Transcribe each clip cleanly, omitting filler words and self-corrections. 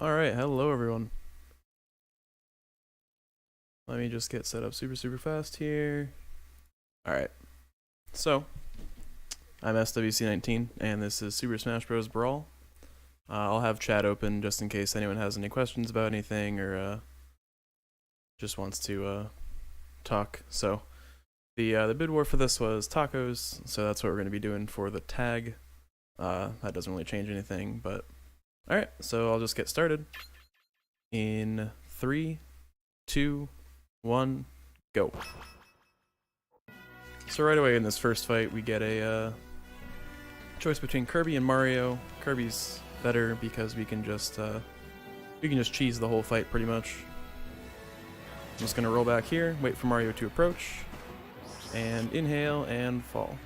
Alright, hello everyone. Let me just get set up super fast here. Alright, so I'm SWC19 and this is Super Smash Bros. Brawl. I'll have chat open just in case anyone has any questions about anything or just wants to talk. So the bid war for this was tacos, so that's what we're going to be doing for the tag. That doesn't really change anything, but alright, so I'll just get started. In 3, 2, 1, go. So right away in this first fight we get a choice between Kirby and Mario. Kirby's better because we can just cheese the whole fight pretty much. I'm just gonna roll back here, wait for Mario to approach, and inhale and fall.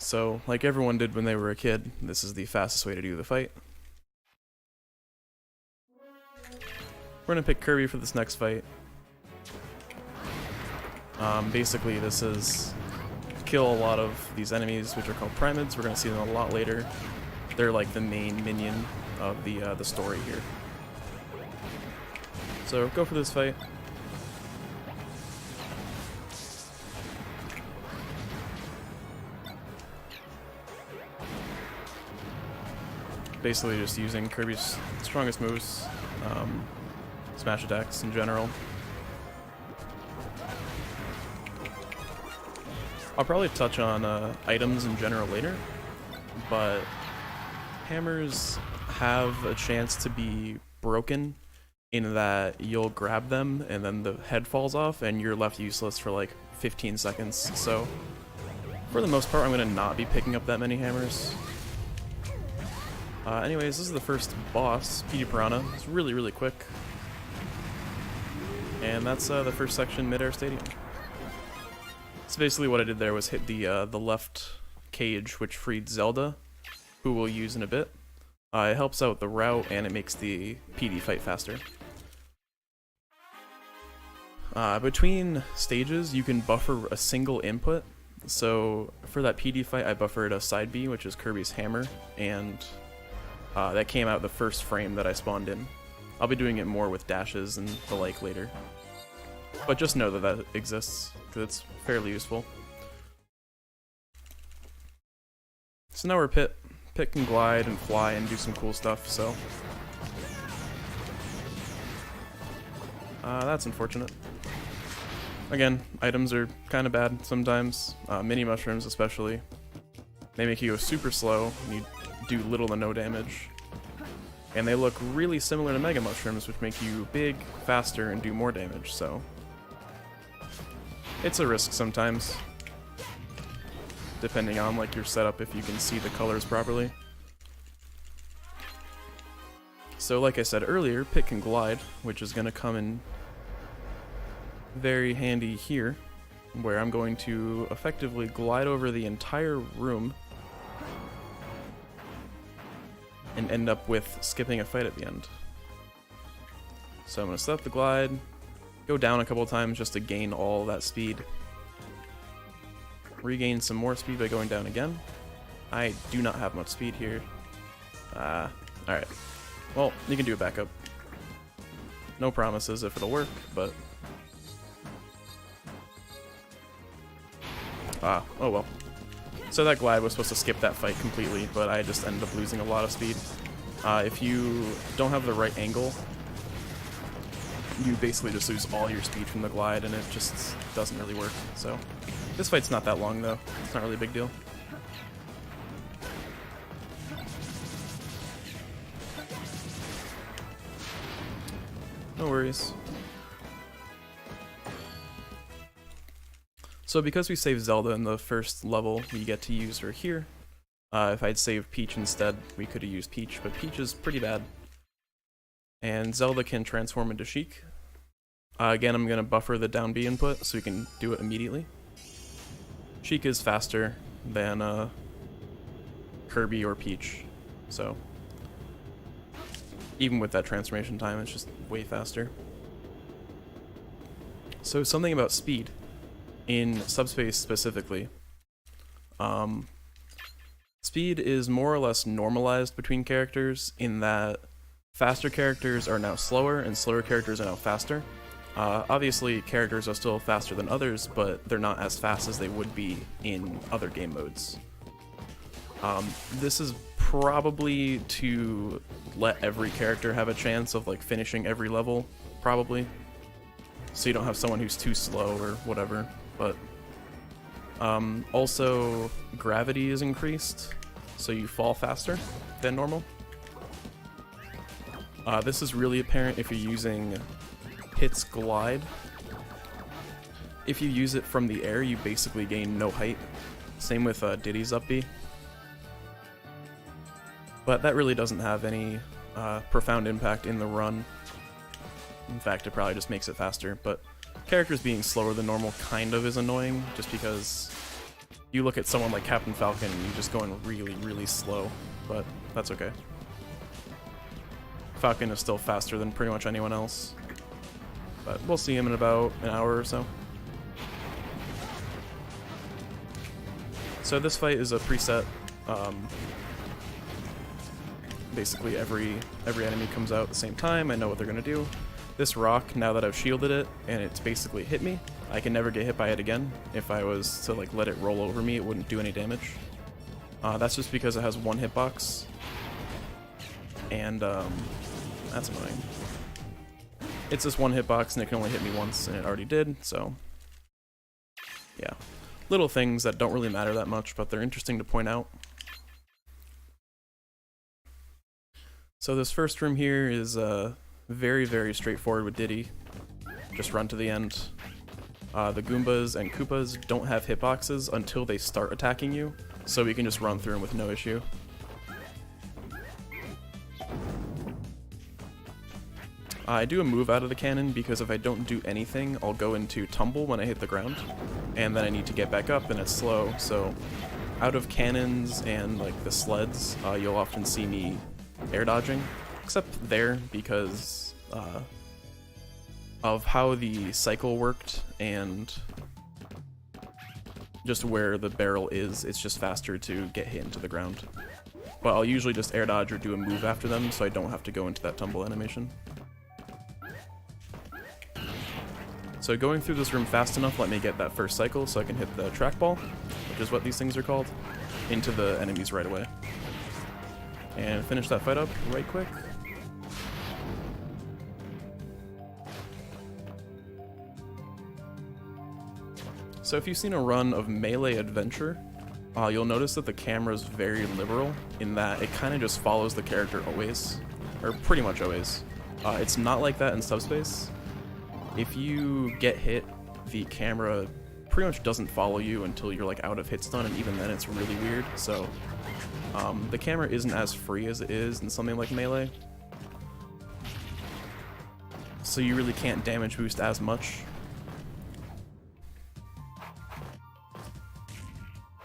So, like everyone did when they were a kid, this is the fastest way to do the fight. We're gonna pick Kirby for this next fight. Basically, this is kill a lot of these enemies, which are called Primids. We're gonna see them a lot later. They're like the main minion of the story here. So go for this fight. Basically just using Kirby's strongest moves, smash attacks in general. I'll probably touch on items in general later, but hammers have a chance to be broken in that you'll grab them and then the head falls off and you're left useless for like 15 seconds. So for the most part I'm going to not be picking up that many hammers. Anyways, this is the first boss, Petey Piranha. It's really quick. And that's the first section, Mid-Air Stadium. So basically what I did there was hit the left cage, which freed Zelda, who we'll use in a bit. It helps out the route, and it makes the PD fight faster. Between stages, you can buffer a single input. So for that PD fight, I buffered a side B, which is Kirby's hammer, and that came out the first frame that I spawned in. I'll be doing it more with dashes and the like later. But just know that that exists, because it's fairly useful. So now we're Pit can glide and fly and do some cool stuff, so... that's unfortunate. Again, items are kind of bad sometimes, mini mushrooms especially. They make you go super slow, and you do little to no damage. And they look really similar to Mega Mushrooms, which make you big, faster, and do more damage, so... It's a risk sometimes. Depending on like your setup, if you can see the colors properly. So like I said earlier, Pit can glide, which is going to come in very handy here, where I'm going to effectively glide over the entire room and end up with skipping a fight at the end. So I'm going to set up the glide, go down a couple times just to gain all that speed. Regain some more speed by going down again. I do not have much speed here. Alright. Well, you can do a backup. No promises if it'll work, but... oh well. So that glide was supposed to skip that fight completely, but I just ended up losing a lot of speed. If you don't have the right angle, you basically just lose all your speed from the glide, and it just doesn't really work. So this fight's not that long, though. It's not really a big deal. No worries. So because we saved Zelda in the first level, we get to use her here. If I'd saved Peach instead, we could have used Peach, but Peach is pretty bad. And Zelda can transform into Sheik. Again, I'm going to buffer the down B input so we can do it immediately. Sheik is faster than Kirby or Peach, so even with that transformation time, it's just way faster. So something about speed, in Subspace specifically. Speed is more or less normalized between characters in that faster characters are now slower and slower characters are now faster. Obviously, characters are still faster than others, but they're not as fast as they would be in other game modes. This is probably to let every character have a chance of like finishing every level, probably. So you don't have someone who's too slow or whatever, but also gravity is increased, so you fall faster than normal. This is really apparent if you're using Hit's Glide. If you use it from the air, you basically gain no height. Same with Diddy's Up B. But that really doesn't have any profound impact in the run. In fact, it probably just makes it faster, but characters being slower than normal kind of is annoying, just because you look at someone like Captain Falcon and you're just going really, really slow, but that's okay. Falcon is still faster than pretty much anyone else, but we'll see him in about an hour or so. So this fight is a preset. Basically every enemy comes out at the same time. I know what they're gonna do. This rock, now that I've shielded it and it's basically hit me, I can never get hit by it again. If I was to like let it roll over me, it wouldn't do any damage. That's just because it has one hitbox, and that's annoying. It's just one hitbox and it can only hit me once, and it already did, so yeah. Little things that don't really matter that much, but they're interesting to point out. So this first room here is very, very straightforward with Diddy. Just run to the end. The Goombas and Koopas don't have hitboxes until they start attacking you, so we can just run through them with no issue. I do a move out of the cannon because if I don't do anything, I'll go into tumble when I hit the ground, and then I need to get back up and it's slow, so out of cannons and like the sleds, you'll often see me air dodging, except there because of how the cycle worked and just where the barrel is, it's just faster to get hit into the ground. But I'll usually just air dodge or do a move after them so I don't have to go into that tumble animation. So going through this room fast enough let me get that first cycle so I can hit the trackball, which is what these things are called, into the enemies right away. And finish that fight up right quick. So if you've seen a run of Melee Adventure, you'll notice that the camera is very liberal in that it kind of just follows the character always, or pretty much always. It's not like that in Subspace. If you get hit, the camera pretty much doesn't follow you until you're like out of hit stun, and even then it's really weird. So the camera isn't as free as it is in something like Melee, so you really can't damage boost as much.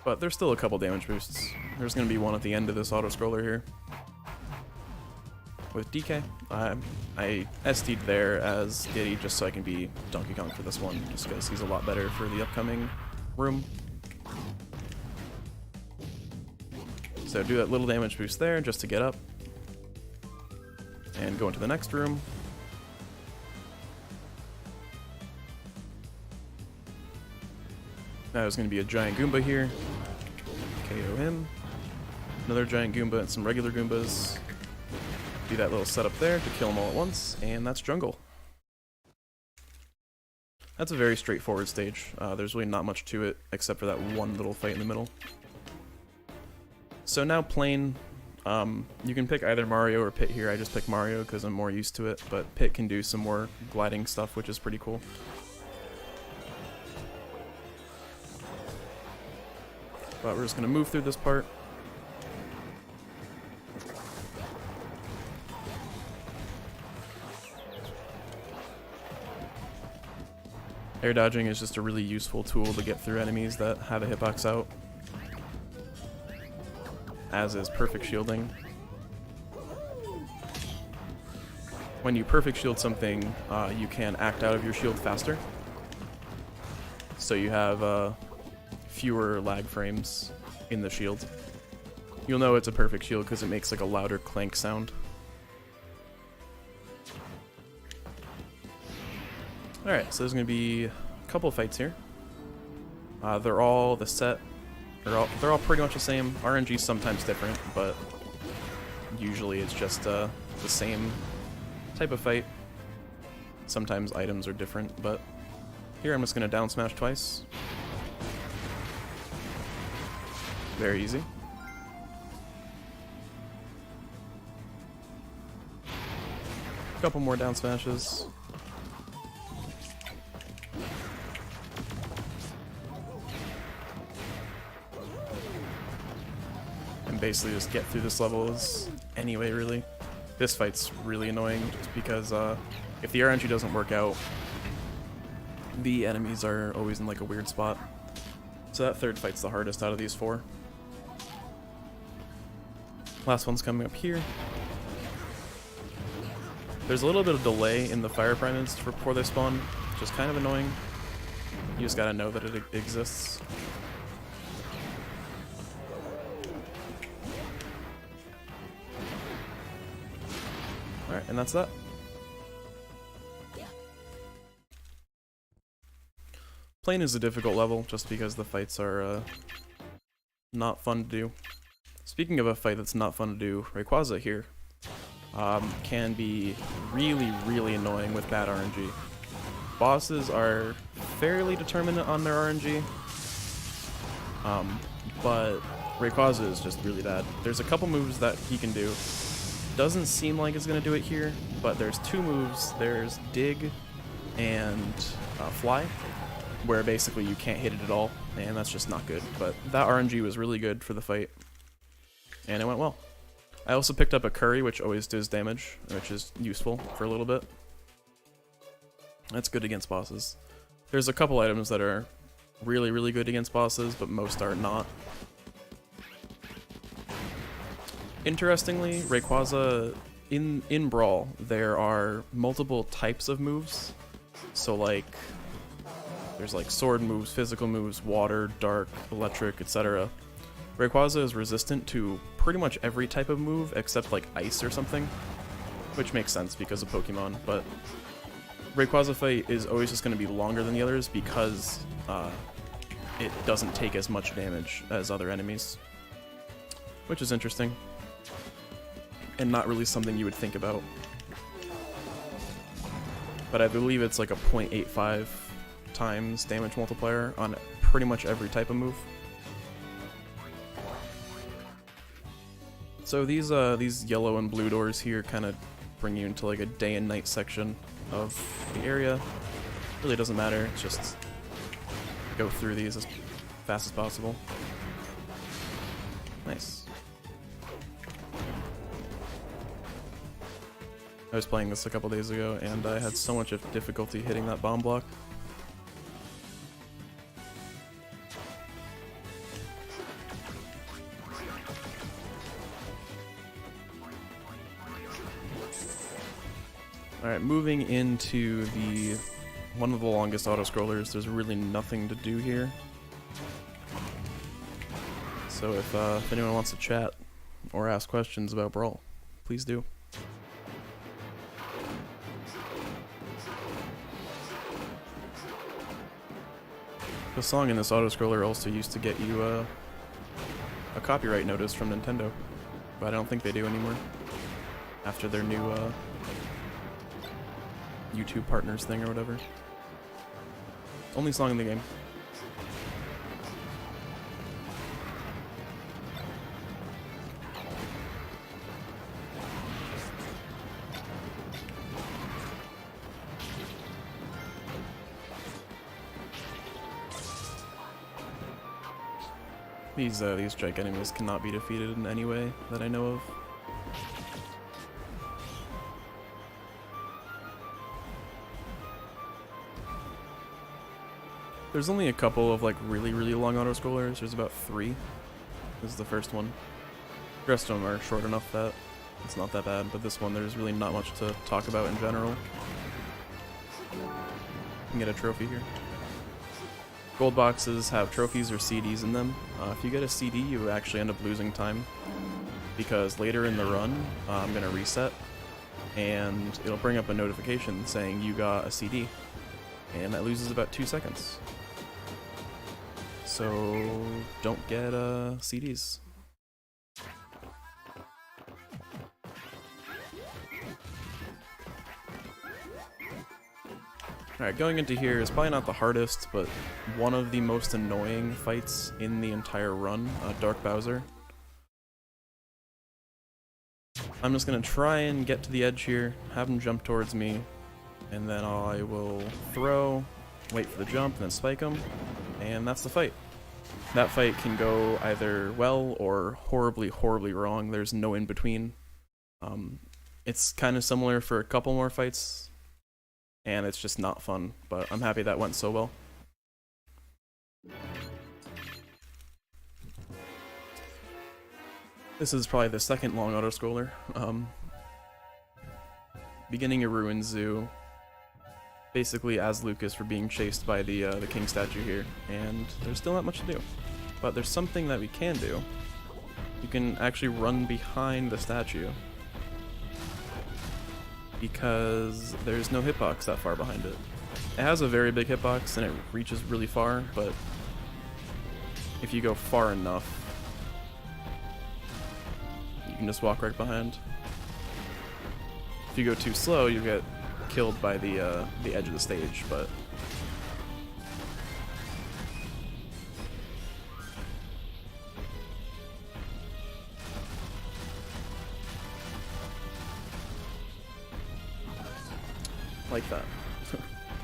But there's still a couple damage boosts. There's going to be one at the end of this auto-scroller here. With DK, I SD'd there as Diddy just so I can be Donkey Kong for this one, just because he's a lot better for the upcoming room. So do that little damage boost there just to get up. And go into the next room. Now there's going to be a giant Goomba here. KO him. Another giant Goomba and some regular Goombas. Do that little setup there to kill them all at once, and that's jungle. That's a very straightforward stage. There's really not much to it except for that one little fight in the middle. So now plane, you can pick either Mario or Pit here. I just picked Mario because I'm more used to it, but Pit can do some more gliding stuff, which is pretty cool. But we're just going to move through this part. Air dodging is just a really useful tool to get through enemies that have a hitbox out, as is perfect shielding. When you perfect shield something, you can act out of your shield faster, so you have fewer lag frames in the shield. You'll know it's a perfect shield because it makes like a louder clank sound. Alright, so there's going to be a couple fights here. They're all the set. They're all pretty much the same. RNG's sometimes different, but usually it's just the same type of fight. Sometimes items are different, but here I'm just going to down smash twice. Very easy. Couple more down smashes. And basically just get through this levels anyway, really. This fight's really annoying just because if the RNG doesn't work out, the enemies are always in like a weird spot. So that third fight's the hardest out of these four. Last one's coming up here. There's a little bit of delay in the fire primates before they spawn, which is kind of annoying. You just gotta know that it exists. Alright, and that's that. Plane is a difficult level just because the fights are not fun to do. Speaking of a fight that's not fun to do, Rayquaza here can be really, really annoying with bad RNG. Bosses are fairly determined on their RNG, but Rayquaza is just really bad. There's a couple moves that he can do. Doesn't seem like it's going to do it here, but there's two moves. There's Dig and Fly, where basically you can't hit it at all, and that's just not good. But that RNG was really good for the fight, and it went well. I also picked up a Curry, which always does damage, which is useful for a little bit. That's good against bosses. There's a couple items that are really, really good against bosses, but most are not. Interestingly, Rayquaza, in Brawl, there are multiple types of moves. So like, there's like sword moves, physical moves, water, dark, electric, etc. Rayquaza is resistant to pretty much every type of move except like ice or something, which makes sense because of Pokemon, but Rayquaza fight is always just going to be longer than the others because it doesn't take as much damage as other enemies, which is interesting and not really something you would think about. But I believe it's like a 0.85 times damage multiplier on pretty much every type of move. So these yellow and blue doors here kind of bring you into like a day and night section of the area. Really doesn't matter, it's just go through these as fast as possible. Nice. I was playing this a couple days ago and I had so much difficulty hitting that bomb block. Alright, moving into one of the longest autoscrollers. There's really nothing to do here. So if anyone wants to chat or ask questions about Brawl, please do. The song in this autoscroller also used to get you a copyright notice from Nintendo, but I don't think they do anymore after their new YouTube partners thing or whatever. Only song in the game. These strike enemies cannot be defeated in any way that I know of. There's only a couple of like really, really long autoscrollers. There's about 3. This is the first one. The rest of them are short enough that it's not that bad, but this one there's really not much to talk about in general. You can get a trophy here. Gold boxes have trophies or CDs in them. If you get a CD, you actually end up losing time, because later in the run, I'm going to reset, and it'll bring up a notification saying you got a CD, and that loses about 2 seconds. So don't get CDs. Alright, going into here is probably not the hardest, but one of the most annoying fights in the entire run, Dark Bowser. I'm just going to try and get to the edge here, have him jump towards me, and then I will throw, wait for the jump, and then spike him, and that's the fight. That fight can go either well or horribly, horribly wrong. There's no in between. It's kind of similar for a couple more fights, and it's just not fun, but I'm happy that went so well. This is probably the second long auto-scroller. Beginning of Ruin Zoo, basically as Lucas for being chased by the king statue here, and there's still not much to do. But there's something that we can do. You can actually run behind the statue, because there's no hitbox that far behind it. It has a very big hitbox and it reaches really far, but if you go far enough, you can just walk right behind. If you go too slow, you get killed by the edge of the stage, but like that.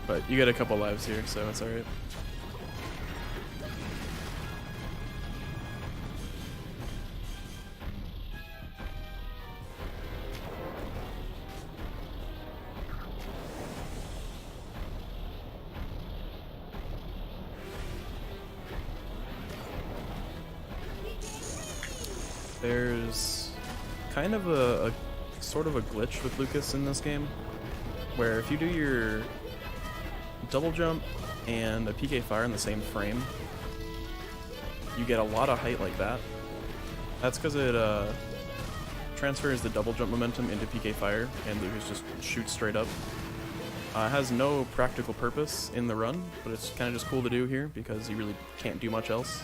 But you get a couple lives here, so it's alright. There's kind of a sort of a glitch with Lucas in this game, where if you do your double jump and a PK fire in the same frame, you get a lot of height like that. That's because it transfers the double jump momentum into PK fire, and Lucas just shoots straight up. It has no practical purpose in the run, but it's kind of just cool to do here because you really can't do much else.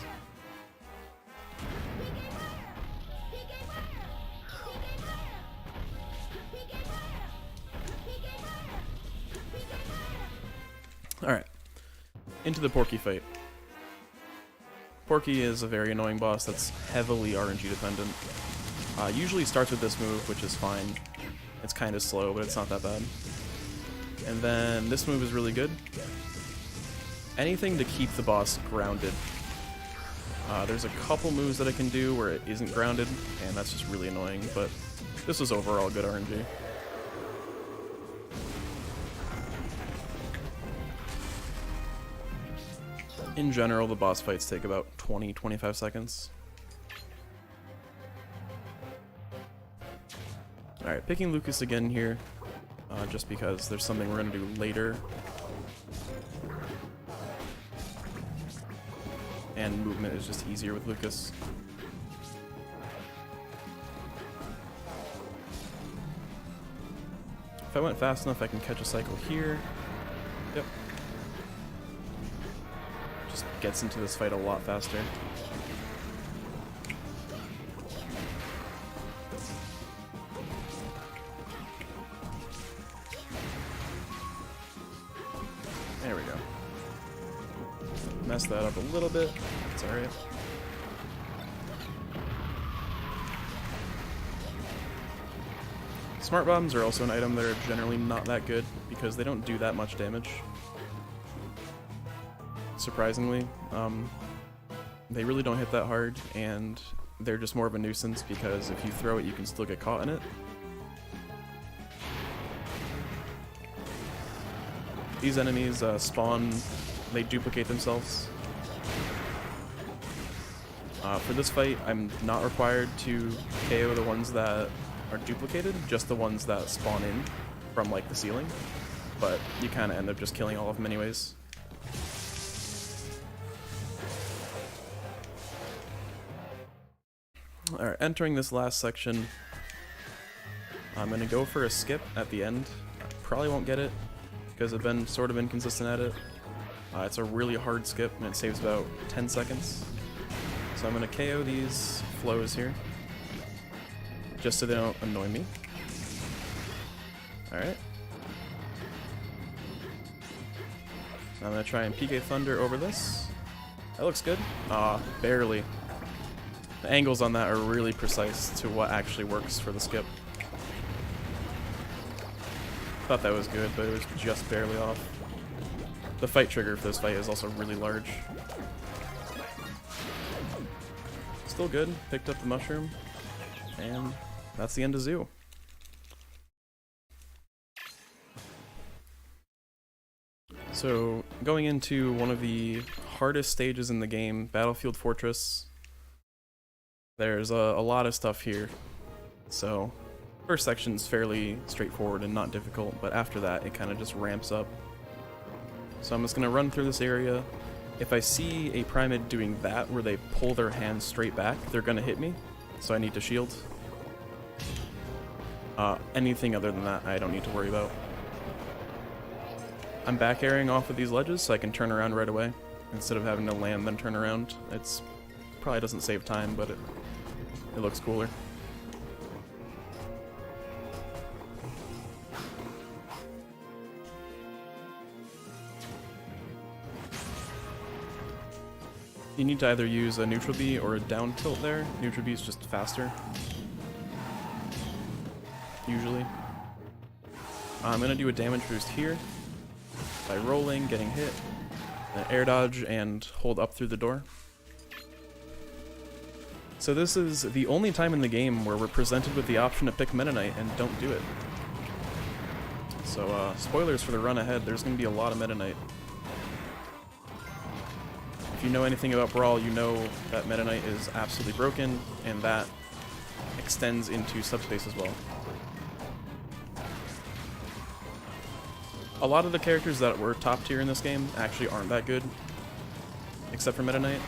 Alright, into the Porky fight. Porky is a very annoying boss that's heavily RNG dependent. Usually starts with this move, which is fine. It's kind of slow, but it's not that bad. And then this move is really good. Anything to keep the boss grounded. There's a couple moves that I can do where it isn't grounded, and that's just really annoying, but this was overall good RNG. In general, the boss fights take about 20-25 seconds. Alright, picking Lucas again here, just because there's something we're going to do later. And movement is just easier with Lucas. If I went fast enough, I can catch a cycle here. Yep. Just gets into this fight a lot faster. There we go. Messed that up a little bit. It's alright. Smart bombs are also an item that are generally not that good because they don't do that much damage. Surprisingly, they really don't hit that hard, and they're just more of a nuisance because if you throw it, you can still get caught in it. These enemies spawn, they duplicate themselves. For this fight, I'm not required to KO the ones that are duplicated, just the ones that spawn in from like the ceiling, but you kind of end up just killing all of them anyways. Alright, entering this last section, I'm going to go for a skip at the end. Probably won't get it, because I've been sort of inconsistent at it. It's a really hard skip, and it saves about 10 seconds. So I'm going to KO these flows here, just so they don't annoy me. Alright. I'm going to try and PK Thunder over this. That looks good. Barely. The angles on that are really precise to what actually works for the skip. Thought that was good, but it was just barely off. The fight trigger for this fight is also really large. Still good. Picked up the mushroom. And that's the end of Zoo. So, going into one of the hardest stages in the game, Battlefield Fortress. There's a lot of stuff here. So, first section's fairly straightforward and not difficult, but after that it kind of just ramps up. So I'm just going to run through this area. If I see a Primate doing that, where they pull their hands straight back, they're going to hit me, so I need to shield. Anything other than that, I don't need to worry about. I'm back airing off of these ledges, so I can turn around right away, instead of having to land then turn around. It's probably doesn't save time, but it looks cooler. You need to either use a neutral B or a down tilt there. Neutral B is just faster. Usually. I'm going to do a damage boost here by rolling, getting hit, then air dodge, and hold up through the door. So this is the only time in the game where we're presented with the option to pick Meta Knight and don't do it. So spoilers for the run ahead, there's going to be a lot of Meta Knight. If you know anything about Brawl, you know that Meta Knight is absolutely broken, and that extends into subspace as well. A lot of the characters that were top tier in this game actually aren't that good, except for Meta Knight.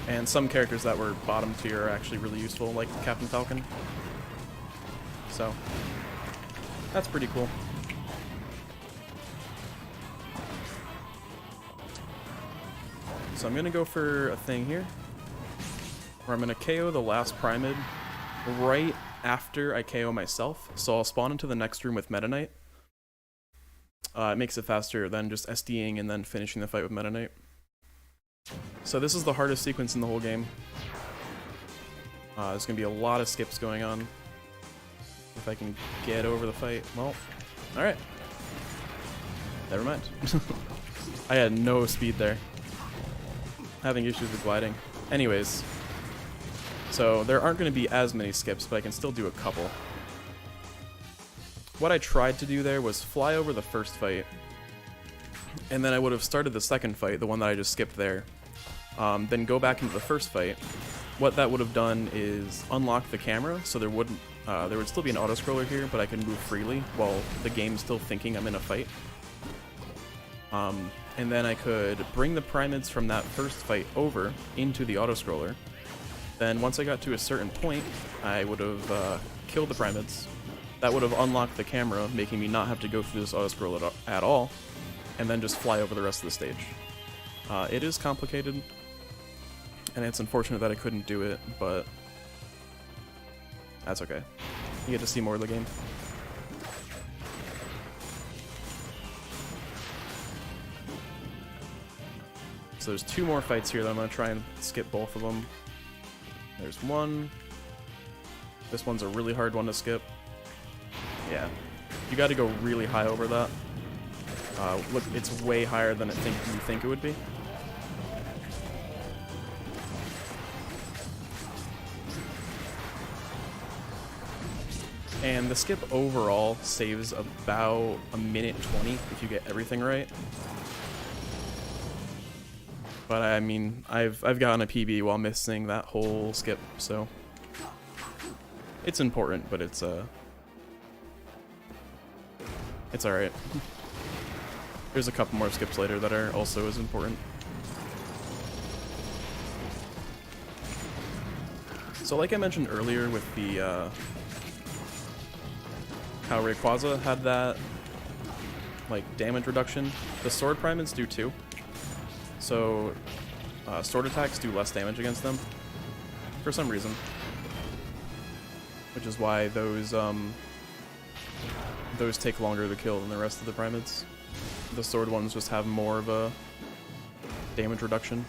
And some characters that were bottom tier are actually really useful, like Captain Falcon. So, that's pretty cool. So I'm going to go for a thing here, where I'm going to KO the last Primate right after I KO myself. So I'll spawn into the next room with Meta Knight. It makes it faster than just SDing and then finishing the fight with Meta Knight. So this is the hardest sequence in the whole game. There's going to be a lot of skips going on. If I can get over the fight. Well, alright. Never mind. I had no speed there. Having issues with gliding. Anyways. So there aren't going to be as many skips, but I can still do a couple. What I tried to do there was fly over the first fight, and then I would have started the second fight, the one that I just skipped there, then go back into the first fight. What that would have done is unlock the camera, so there would still be an autoscroller here, but I can move freely while the game's still thinking I'm in a fight. And then I could bring the Primates from that first fight over into the autoscroller. Then once I got to a certain point, I would have killed the Primates. That would have unlocked the camera, making me not have to go through this autoscroll at all, and then just fly over the rest of the stage. It is complicated, and it's unfortunate that I couldn't do it, but that's okay. You get to see more of the game. So there's two more fights here that I'm going to try and skip both of them. There's one. This one's a really hard one to skip. Yeah. You got to go really high over that. Look, it's way higher than you think it would be. And the skip overall saves about a minute 20 if you get everything right. But I mean, I've gotten a PB while missing that whole skip, so it's important, but it's alright. There's a couple more skips later that are also as important. So like I mentioned earlier with the, how Rayquaza had that, like, damage reduction, the sword primates do too. So, sword attacks do less damage against them, for some reason. Which is why those take longer to kill than the rest of the primates. The sword ones just have more of a damage reduction.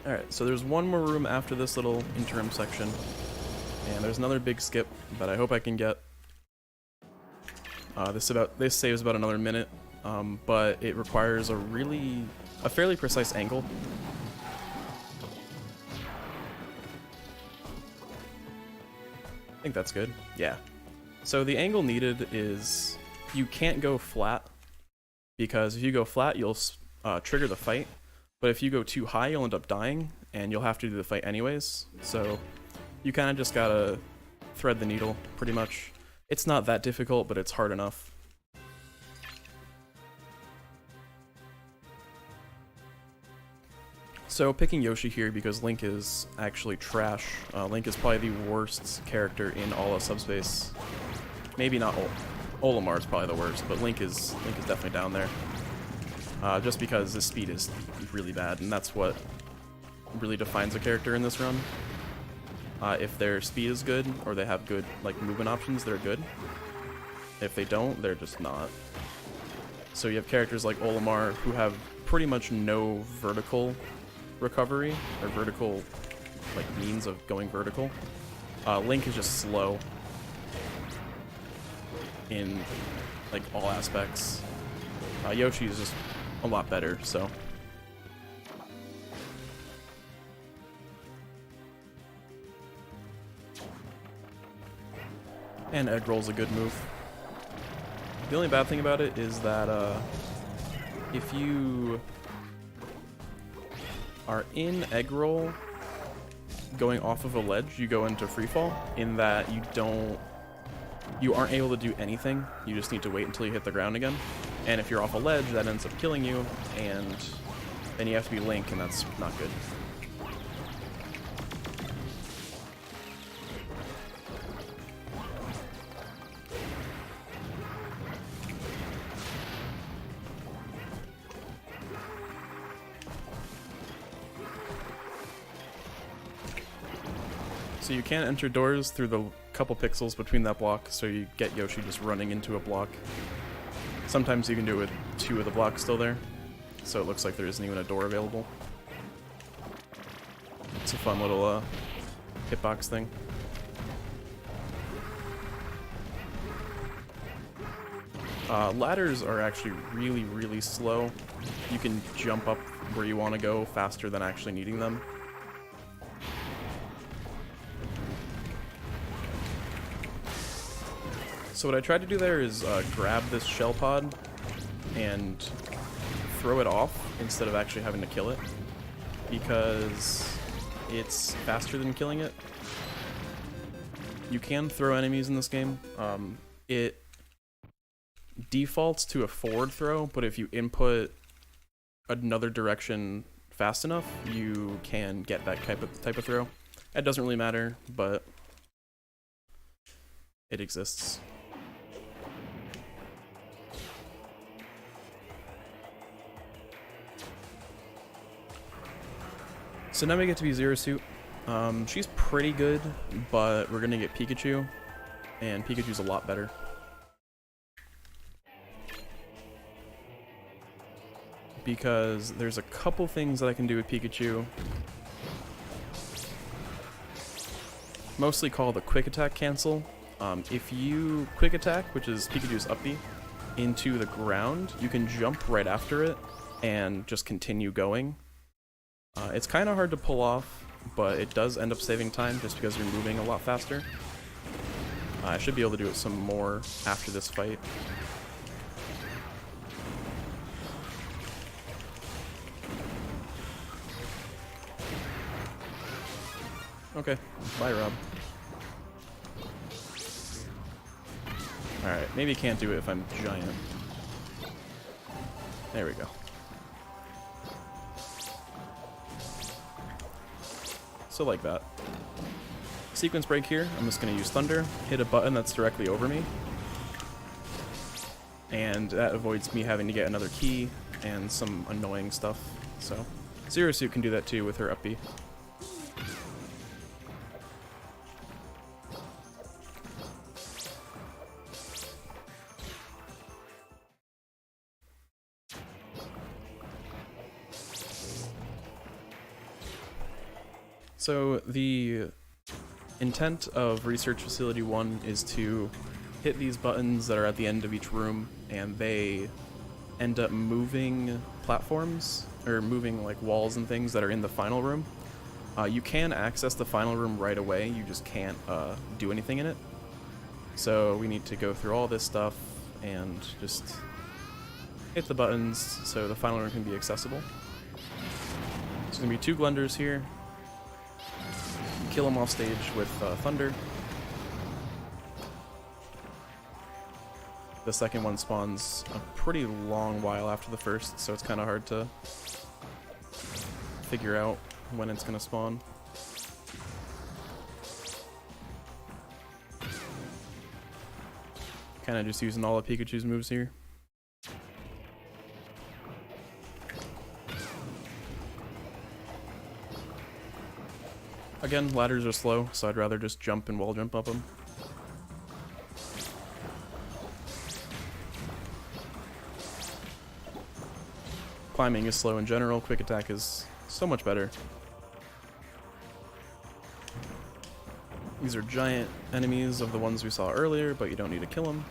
Alright, so there's one more room after this little interim section, and there's another big skip that I hope I can get. This saves about another minute, but it requires a fairly precise angle. I think that's good. Yeah. So the angle needed is you can't go flat, because if you go flat, you'll trigger the fight. But if you go too high, you'll end up dying, and you'll have to do the fight anyways. So you kind of just gotta thread the needle, pretty much. It's not that difficult, but it's hard enough. So picking Yoshi here because Link is actually trash. Link is probably the worst character in all of Subspace. Maybe not Olimar is probably the worst, but Link is definitely down there. Just because his speed is really bad, and that's what really defines a character in this run. If their speed is good, or they have good like movement options, they're good. If they don't, they're just not. So you have characters like Olimar who have pretty much no vertical recovery, or vertical like means of going vertical. Link is just slow in like all aspects. Yoshi is just a lot better, so. And egg roll's a good move. The only bad thing about it is that if you are in egg roll going off of a ledge, you go into freefall, in that you aren't able to do anything. You just need to wait until you hit the ground again. And if you're off a ledge, that ends up killing you, and then you have to be Link, and that's not good. So you can't enter doors through the couple pixels between that block, so you get Yoshi just running into a block. Sometimes you can do it with 2 of the blocks still there, so it looks like there isn't even a door available. It's a fun little hitbox thing. Ladders are actually really, really slow. You can jump up where you want to go faster than actually needing them. So what I tried to do there is grab this shell pod and throw it off instead of actually having to kill it, because it's faster than killing it. You can throw enemies in this game. It defaults to a forward throw, but if you input another direction fast enough, you can get that type of throw. It doesn't really matter, but it exists. So now we get to be Zero Suit. She's pretty good, but we're gonna get Pikachu, and Pikachu's a lot better. Because there's a couple things that I can do with Pikachu. Mostly called the Quick Attack Cancel. If you Quick Attack, which is Pikachu's up B, into the ground, you can jump right after it and just continue going. It's kind of hard to pull off, but it does end up saving time just because you're moving a lot faster. I should be able to do it some more after this fight. Okay, bye, Rob. Alright, maybe can't do it if I'm giant. There we go. So like that. Sequence break here, I'm just going to use Thunder, hit a button that's directly over me, and that avoids me having to get another key and some annoying stuff. So Zero Suit can do that too with her up B. So the intent of Research Facility 1 is to hit these buttons that are at the end of each room, and they end up moving platforms, or moving like walls and things that are in the final room. You can access the final room right away, you just can't do anything in it. So we need to go through all this stuff and just hit the buttons so the final room can be accessible. There's going to be 2 Glunders here. Kill them off stage with Thunder. The second one spawns a pretty long while after the first, so it's kind of hard to figure out when it's going to spawn. Kind of just using all of Pikachu's moves here. Again, ladders are slow, so I'd rather just jump and wall jump up them. Climbing is slow in general, quick attack is so much better. These are giant enemies of the ones we saw earlier, but you don't need to kill them.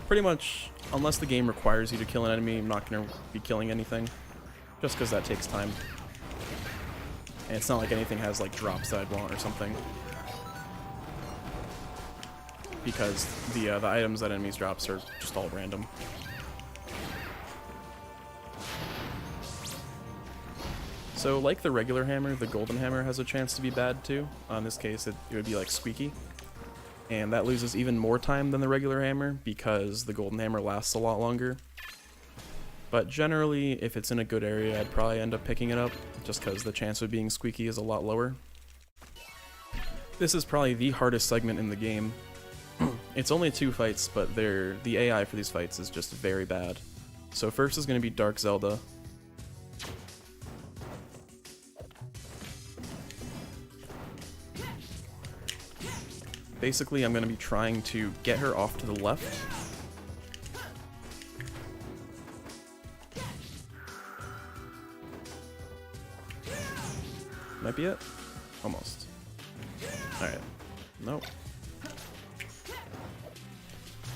Pretty much, unless the game requires you to kill an enemy, I'm not going to be killing anything, just because that takes time. And it's not like anything has like drops that I'd want or something, because the items that enemies drops are just all random. So like the regular hammer, the golden hammer has a chance to be bad too. In this case, it would be like squeaky, and that loses even more time than the regular hammer because the golden hammer lasts a lot longer. But generally, if it's in a good area, I'd probably end up picking it up, just because the chance of being squeaky is a lot lower. This is probably the hardest segment in the game. It's only 2 fights, but the AI for these fights is just very bad. So first is going to be Dark Zelda. Basically, I'm going to be trying to get her off to the left. Might be it? Almost. Alright. Nope.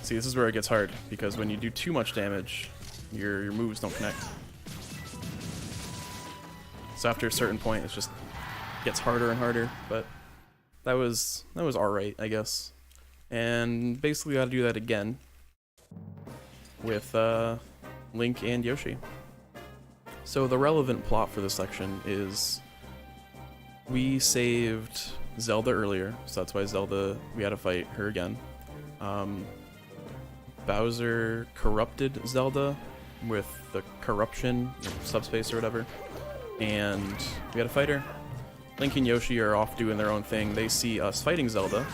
See, this is where it gets hard, because when you do too much damage, your moves don't connect. So after a certain point, it just gets harder and harder, but that was alright, I guess. And basically gotta do that again with Link and Yoshi. So the relevant plot for this section is we saved Zelda earlier, so that's why Zelda, we had to fight her again. Bowser corrupted Zelda with the corruption, or subspace or whatever, and we had to fight her. Link and Yoshi are off doing their own thing. They see us fighting Zelda.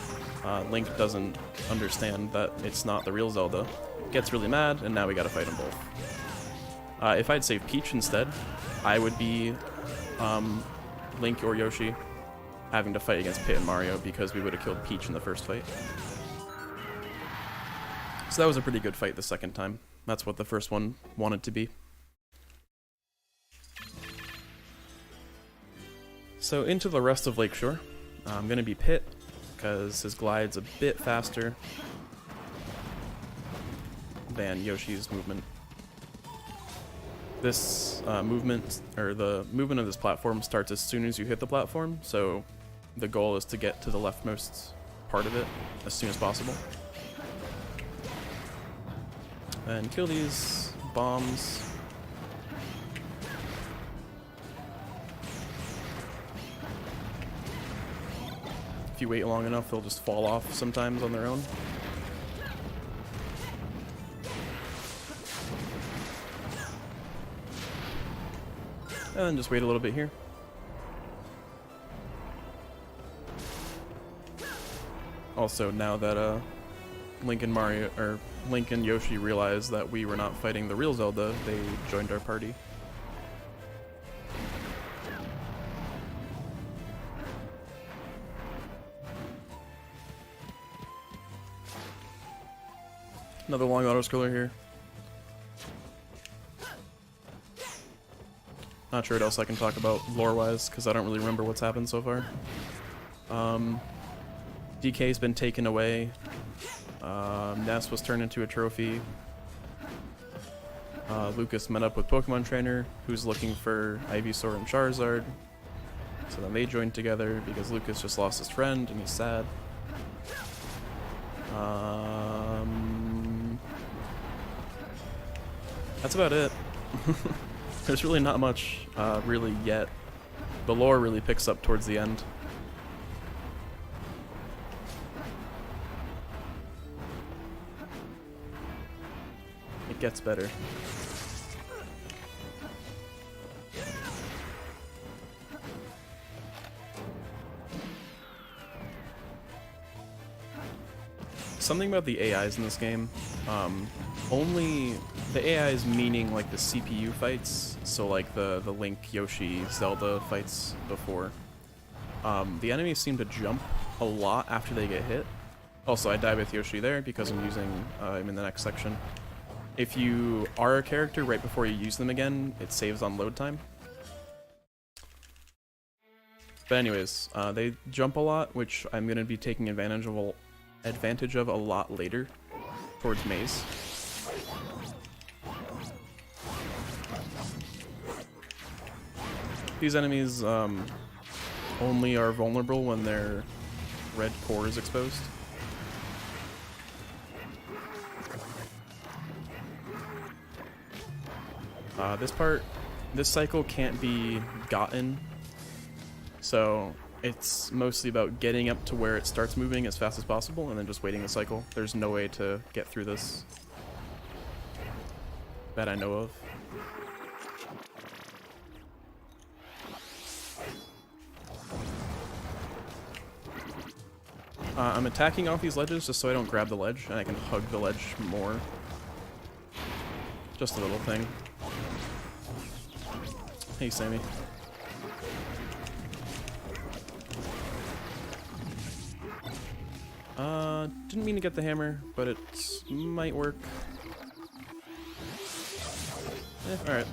Link doesn't understand that it's not the real Zelda, gets really mad, and now we gotta fight them both. If I'd saved Peach instead, I would be Link or Yoshi having to fight against Pit and Mario, because we would have killed Peach in the first fight. So that was a pretty good fight the second time. That's what the first one wanted to be. So into the rest of Lakeshore, I'm going to be Pit, because his glide's a bit faster than Yoshi's movement. This movement, or the movement of this platform, starts as soon as you hit the platform, so the goal is to get to the leftmost part of it as soon as possible. And kill these bombs. If you wait long enough, they'll just fall off sometimes on their own. And then just wait a little bit here. Also, now that Link and Mario, or Link and Yoshi realized that we were not fighting the real Zelda, they joined our party. Another long autoscroller here. Not sure what else I can talk about lore-wise, because I don't really remember what's happened so far. DK's been taken away. Ness was turned into a trophy. Lucas met up with Pokemon Trainer, who's looking for Ivysaur and Charizard. So then they joined together because Lucas just lost his friend and he's sad. That's about it. There's really not much really yet. The lore really picks up towards the end. It gets better. Something about the AIs in this game, only the AIs meaning like the CPU fights, so like the Link, Yoshi, Zelda fights before. The enemies seem to jump a lot after they get hit. Also, I died with Yoshi there because I'm using him in the next section. If you are a character right before you use them again, it saves on load time. But anyways, they jump a lot, which I'm going to be taking advantage of a lot later towards Maze. These enemies only are vulnerable when their red core is exposed. This cycle can't be gotten, so it's mostly about getting up to where it starts moving as fast as possible and then just waiting the cycle. There's no way to get through this that I know of. I'm attacking off these ledges just so I don't grab the ledge and I can hug the ledge more. Just a little thing. Hey, Sammy. Didn't mean to get the hammer, but it might work. Alright.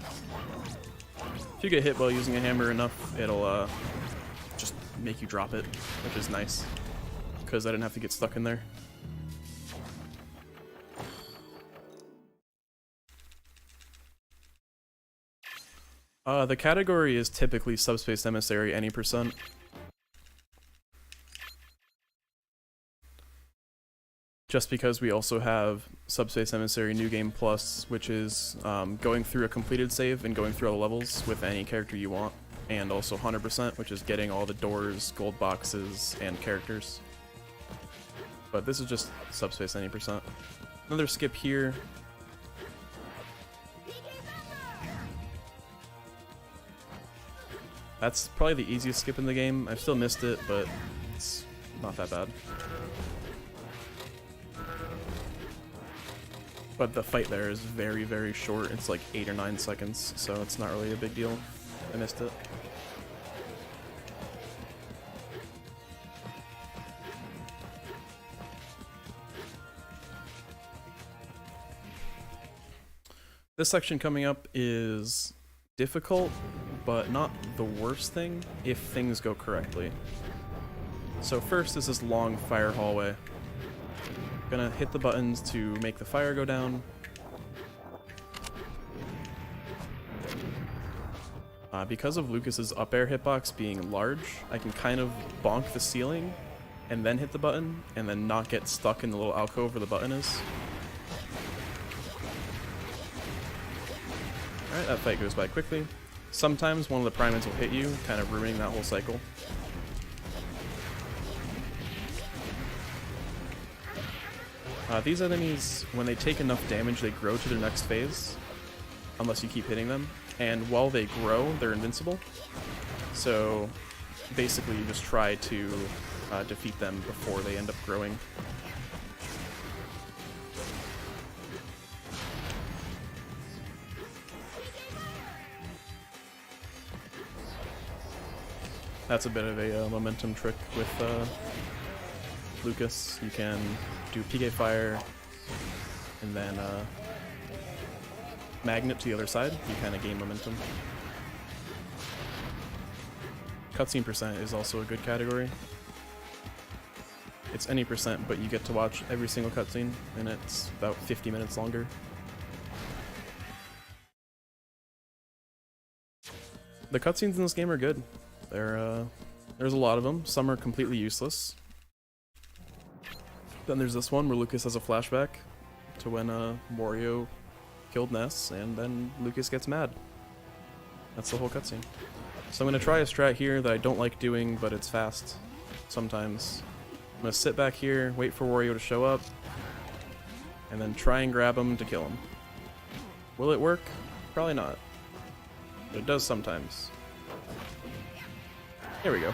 If you get hit while using a hammer enough, it'll just make you drop it, which is nice, because I didn't have to get stuck in there. The category is typically Subspace Emissary any percent. Just because we also have Subspace Emissary New Game Plus, which is going through a completed save and going through all the levels with any character you want, and also 100%, which is getting all the doors, gold boxes, and characters. But this is just Subspace any percent. Another skip here. That's probably the easiest skip in the game. I've still missed it, but it's not that bad. But the fight there is very, very short. It's like 8 or 9 seconds, so it's not really a big deal. I missed it. This section coming up is difficult, but not the worst thing if things go correctly. So first is this long fire hallway. Gonna hit the buttons to make the fire go down. Because of Lucas's up air hitbox being large, I can kind of bonk the ceiling and then hit the button and then not get stuck in the little alcove where the button is. Alright, that fight goes by quickly. Sometimes one of the Primates will hit you, kind of ruining that whole cycle. These enemies, when they take enough damage, they grow to their next phase, unless you keep hitting them. And while they grow, they're invincible. So basically you just try to defeat them before they end up growing. That's a bit of a momentum trick with Lucas. You can do PK Fire and then Magnet to the other side. You kind of gain momentum. Cutscene percent is also a good category. It's any percent, but you get to watch every single cutscene, and it's about 50 minutes longer. The cutscenes in this game are good. There's a lot of them. Some are completely useless. Then there's this one where Lucas has a flashback to when Wario killed Ness, and then Lucas gets mad. That's the whole cutscene. So I'm going to try a strat here that I don't like doing, but it's fast sometimes. I'm going to sit back here, wait for Wario to show up, and then try and grab him to kill him. Will it work? Probably not. But it does sometimes. There we go.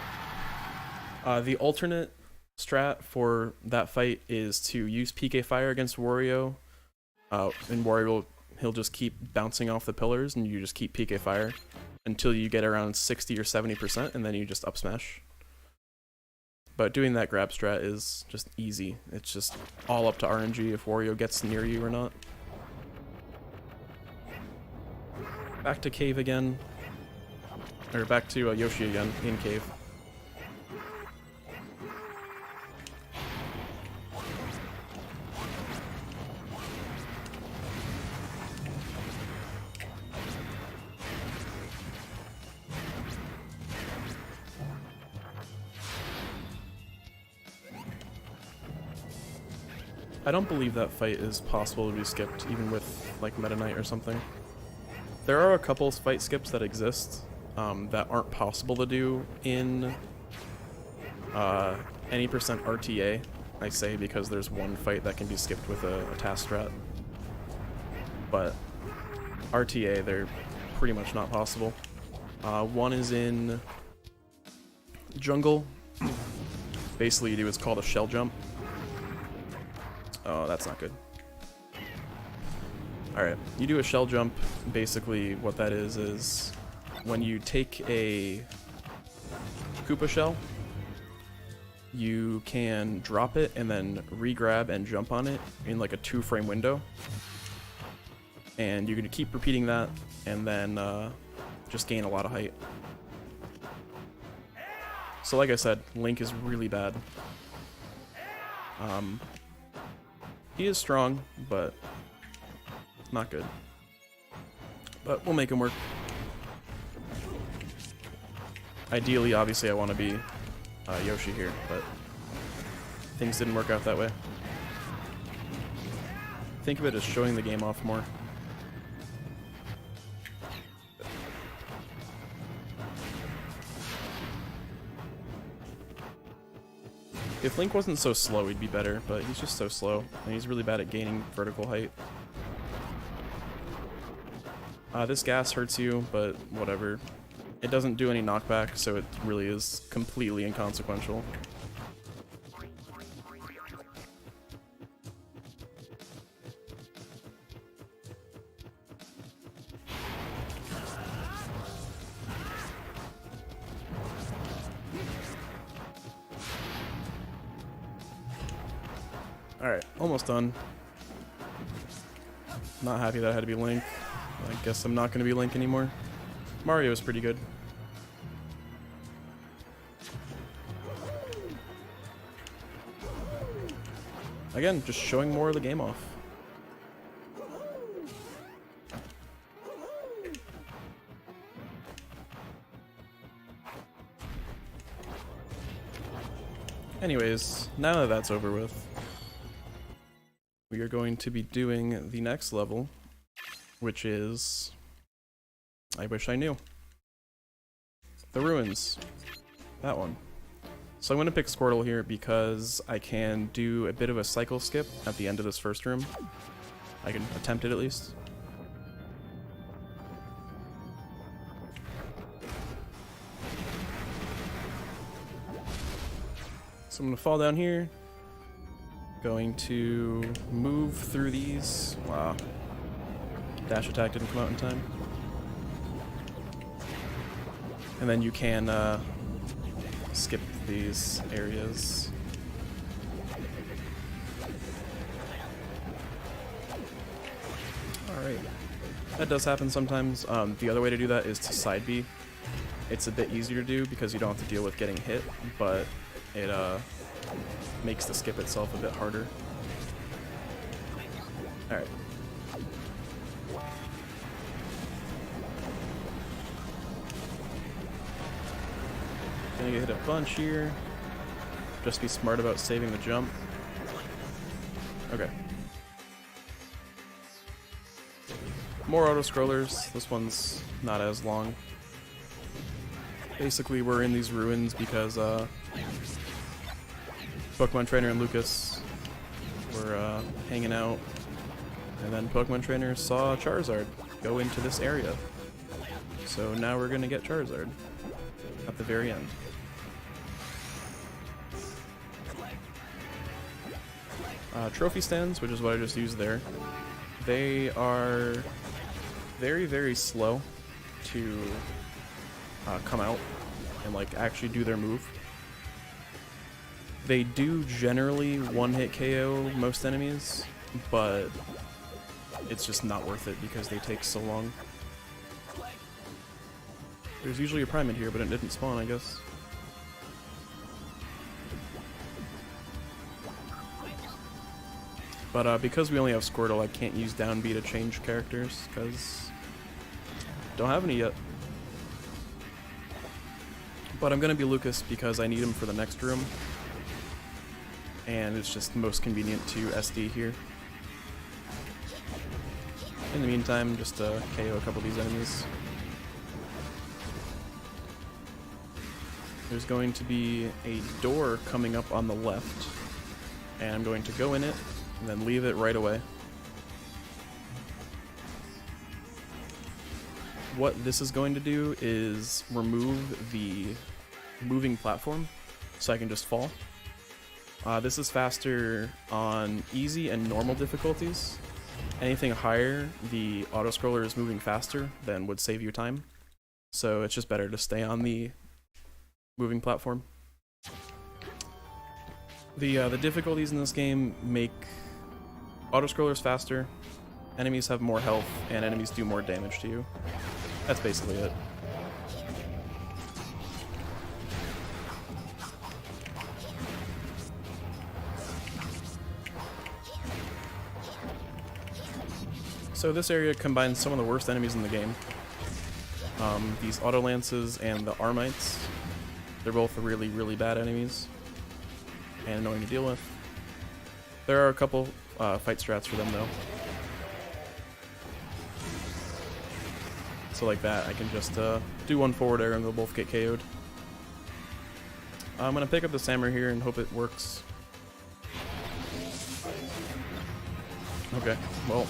The alternate strat for that fight is to use PK Fire against Wario, and Wario he'll just keep bouncing off the pillars, and you just keep PK Fire until you get around 60 or 70%, and then you just up smash. But doing that grab strat is just easy. It's just all up to RNG if Wario gets near you or not. Back to cave again. Or back to Yoshi again, in cave. I don't believe that fight is possible to be skipped, even with, like, Meta Knight or something. There are a couple fight skips that exist that aren't possible to do in any percent RTA, I say, because there's one fight that can be skipped with a task strat. But RTA, they're pretty much not possible. One is in Jungle. Basically, you do what's called a shell jump. Oh, that's not good. Alright, you do a shell jump. Basically, what that is when you take a Koopa shell, you can drop it and then re-grab and jump on it in like a 2-frame window. And you're going to keep repeating that, and then just gain a lot of height. So like I said, Link is really bad. He is strong, but not good. But we'll make him work. Ideally, obviously, I want to be Yoshi here, but things didn't work out that way. Think of it as showing the game off more. If Link wasn't so slow, he'd be better, but he's just so slow, and he's really bad at gaining vertical height. This gas hurts you, but whatever. It doesn't do any knockback, so it really is completely inconsequential. Alright, almost done. Not happy that I had to be Link. I guess I'm not going to be Link anymore. Mario is pretty good. Again, just showing more of the game off. Anyways, now that that's over with, we are going to be doing the next level, which is... I wish I knew. The Ruins. That one. So I'm going to pick Squirtle here because I can do a bit of a cycle skip at the end of this first room. I can attempt it at least. So I'm going to fall down here. Going to move through these. Wow. Dash attack didn't come out in time. And then you can skip these areas. Alright. That does happen sometimes. The other way to do that is to side B. It's a bit easier to do because you don't have to deal with getting hit, but it makes the skip itself a bit harder. Alright. Gonna get hit a bunch here. Just be smart about saving the jump. Okay. More Autoscrollers. This one's not as long. Basically, we're in these ruins because Pokemon Trainer and Lucas were hanging out, and then Pokemon Trainer saw Charizard go into this area. So now we're gonna get Charizard at the very end. Trophy stands, which is what I just used there, they are very, very slow to come out and like actually do their move. They do generally one-hit KO most enemies, but it's just not worth it because they take so long. There's usually a Primate here, but it didn't spawn, I guess. But because we only have Squirtle, I can't use down B to change characters, because don't have any yet. But I'm gonna be Lucas because I need him for the next room, and it's just most convenient to SD here. In the meantime, just KO a couple of these enemies. There's going to be a door coming up on the left, and I'm going to go in it and then leave it right away. What this is going to do is remove the moving platform so I can just fall. This is faster on easy and normal difficulties. Anything higher, the autoscroller is moving faster than would save you time. So it's just better to stay on the moving platform. The difficulties in this game make autoscrollers faster, enemies have more health, and enemies do more damage to you. That's basically it. So this area combines some of the worst enemies in the game. These Auto Lances and the Armites. They're both really, really bad enemies and annoying to deal with. There are a couple fight strats for them though. So like that, I can just do one forward air and they'll both get KO'd. I'm gonna pick up the Sammer here and hope it works. Okay, well,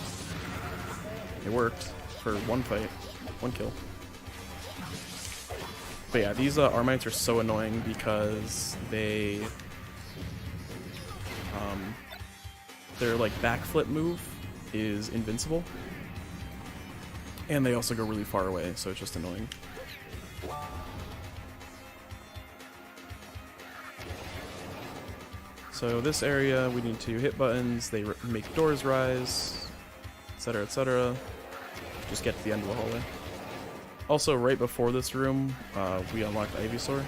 it worked for one fight, one kill. But yeah, these Armites are so annoying because they, their like backflip move is invincible, and they also go really far away, so it's just annoying. So this area, we need to hit buttons, they make doors rise, etc, etc. Just get to the end of the hallway. Also, right before this room, we unlocked Ivysaur.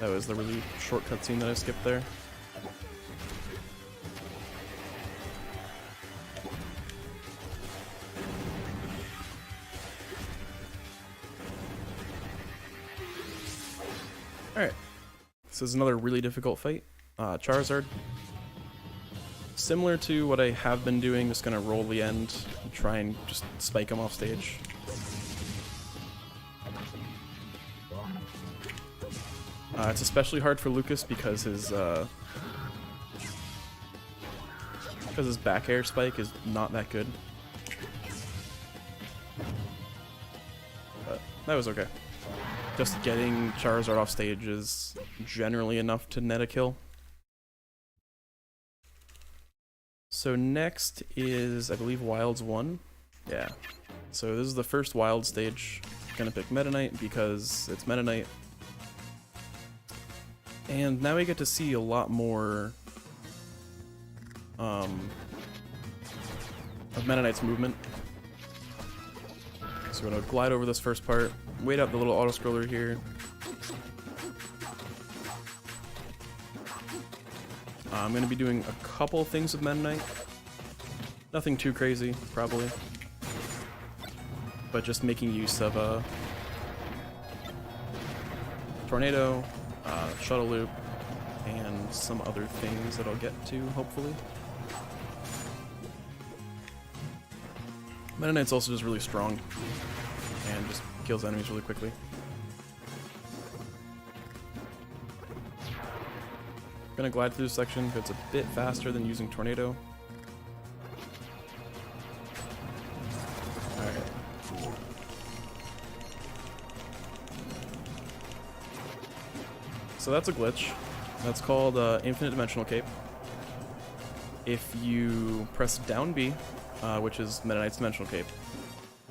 That was the really short cutscene that I skipped there. Alright, this is another really difficult fight. Charizard. Similar to what I have been doing, just gonna roll the end and try and just spike him off stage. It's especially hard for Lucas because his back air spike is not that good. But that was okay. Just getting Charizard off stage is generally enough to net a kill. So next is, I believe, Wilds 1. Yeah. So this is the first Wild stage. Gonna pick Meta Knight because it's Meta Knight. And now we get to see a lot more of Meta Knight's movement. So we're gonna glide over this first part, wait out the little auto-scroller here. I'm gonna be doing a couple things with Meta Knight. Nothing too crazy, probably. But just making use of Tornado, Shuttle Loop, and some other things that I'll get to, hopefully. Meta Knight's also just really strong and just kills enemies really quickly. Gonna glide through this section because it's a bit faster than using Tornado. Alright. So that's a glitch. That's called Infinite Dimensional Cape. If you press down B, which is Meta Knight's Dimensional Cape,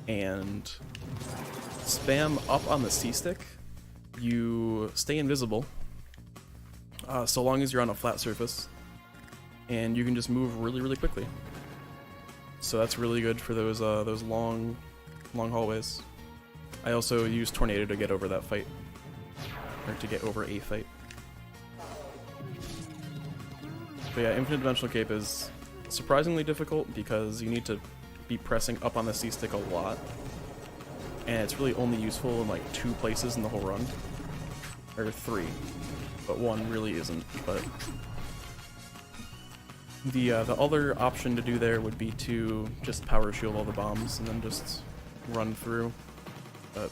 and spam up on the C-stick, you stay invisible, so long as you're on a flat surface, and you can just move really, really quickly. So that's really good for those long hallways. I also use Tornado to get over that fight, or to get over a fight. But yeah, Infinite Dimensional Cape is surprisingly difficult because you need to be pressing up on the C-stick a lot, and it's really only useful in like 2 places in the whole run, or 3, but 1 really isn't. But the other option to do there would be to just power shield all the bombs and then just run through. But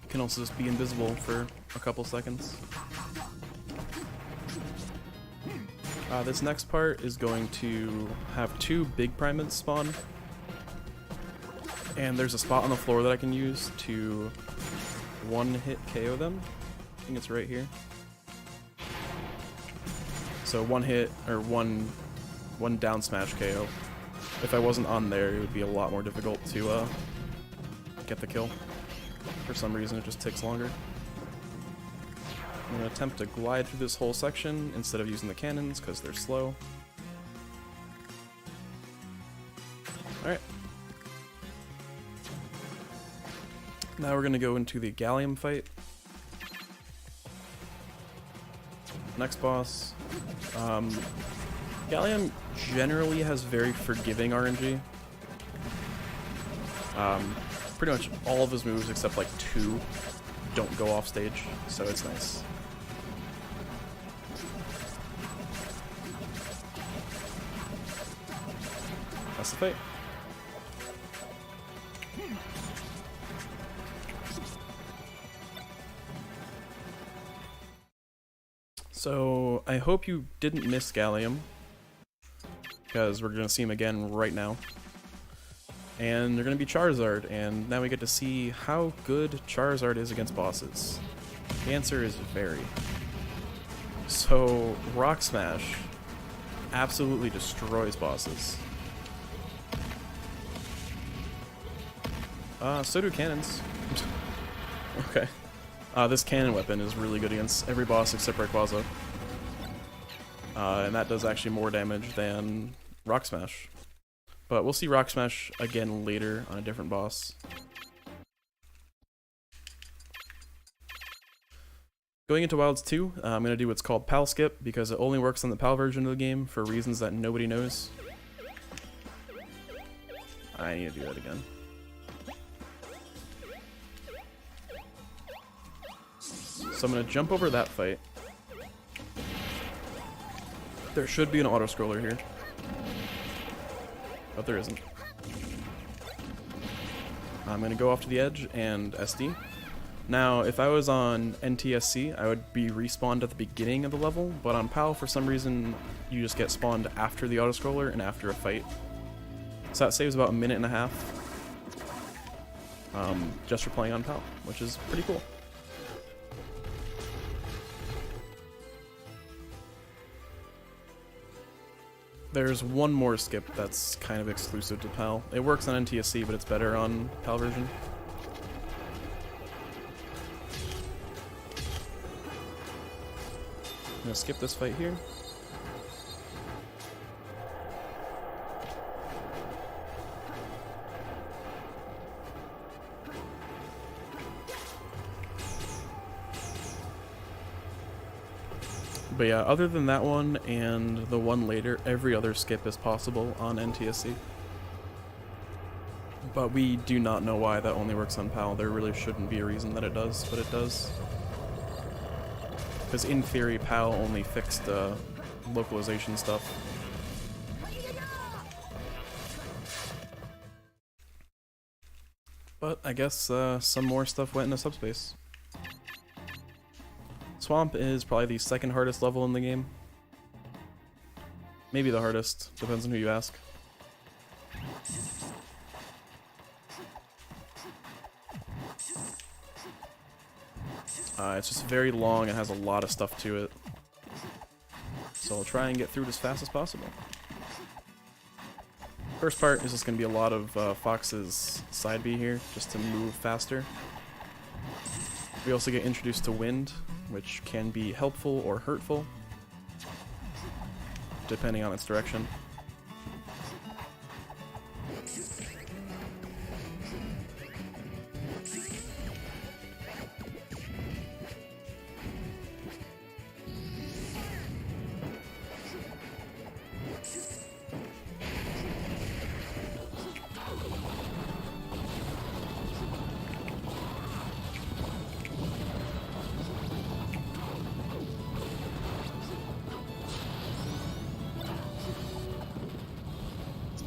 you can also just be invisible for a couple seconds. This next part is going to have 2 big primates spawn, and there's a spot on the floor that I can use to one-hit KO them. I think it's right here. So one hit, or one down smash KO. If I wasn't on there, it would be a lot more difficult to get the kill. For some reason, it just takes longer. I'm going to attempt to glide through this whole section instead of using the cannons because they're slow. Alright. Now we're going to go into the Gallium fight. Next boss. Gallium generally has very forgiving RNG. Pretty much all of his moves except like 2 don't go off stage, so it's nice. That's the fight. So I hope you didn't miss Gallium, because we're going to see him again right now. And they're going to be Charizard, and now we get to see how good Charizard is against bosses. The answer is very. So Rock Smash absolutely destroys bosses. So do cannons. Okay. This cannon weapon is really good against every boss except Rayquaza. And that does actually more damage than Rock Smash. But we'll see Rock Smash again later on a different boss. Going into Wilds 2, I'm going to do what's called PAL Skip because it only works on the PAL version of the game for reasons that nobody knows. I need to do that again. So I'm going to jump over that fight. There should be an auto-scroller here. But there isn't. I'm going to go off to the edge and SD. Now, if I was on NTSC, I would be respawned at the beginning of the level, but on PAL, for some reason, you just get spawned after the autoscroller and after a fight. So that saves about a minute and a half just for playing on PAL, which is pretty cool. There's one more skip that's kind of exclusive to PAL. It works on NTSC, but it's better on PAL version. I'm gonna skip this fight here. But yeah, other than that one and the one later, every other skip is possible on NTSC. But we do not know why that only works on PAL. There really shouldn't be a reason that it does, but it does. Because in theory, PAL only fixed localization stuff. But I guess some more stuff went into subspace. Swamp is probably the second hardest level in the game. Maybe the hardest, depends on who you ask. It's just very long and has a lot of stuff to it. So I'll try and get through it as fast as possible. First part is just going to be a lot of Fox's side B here, just to move faster. We also get introduced to wind, which can be helpful or hurtful, depending on its direction.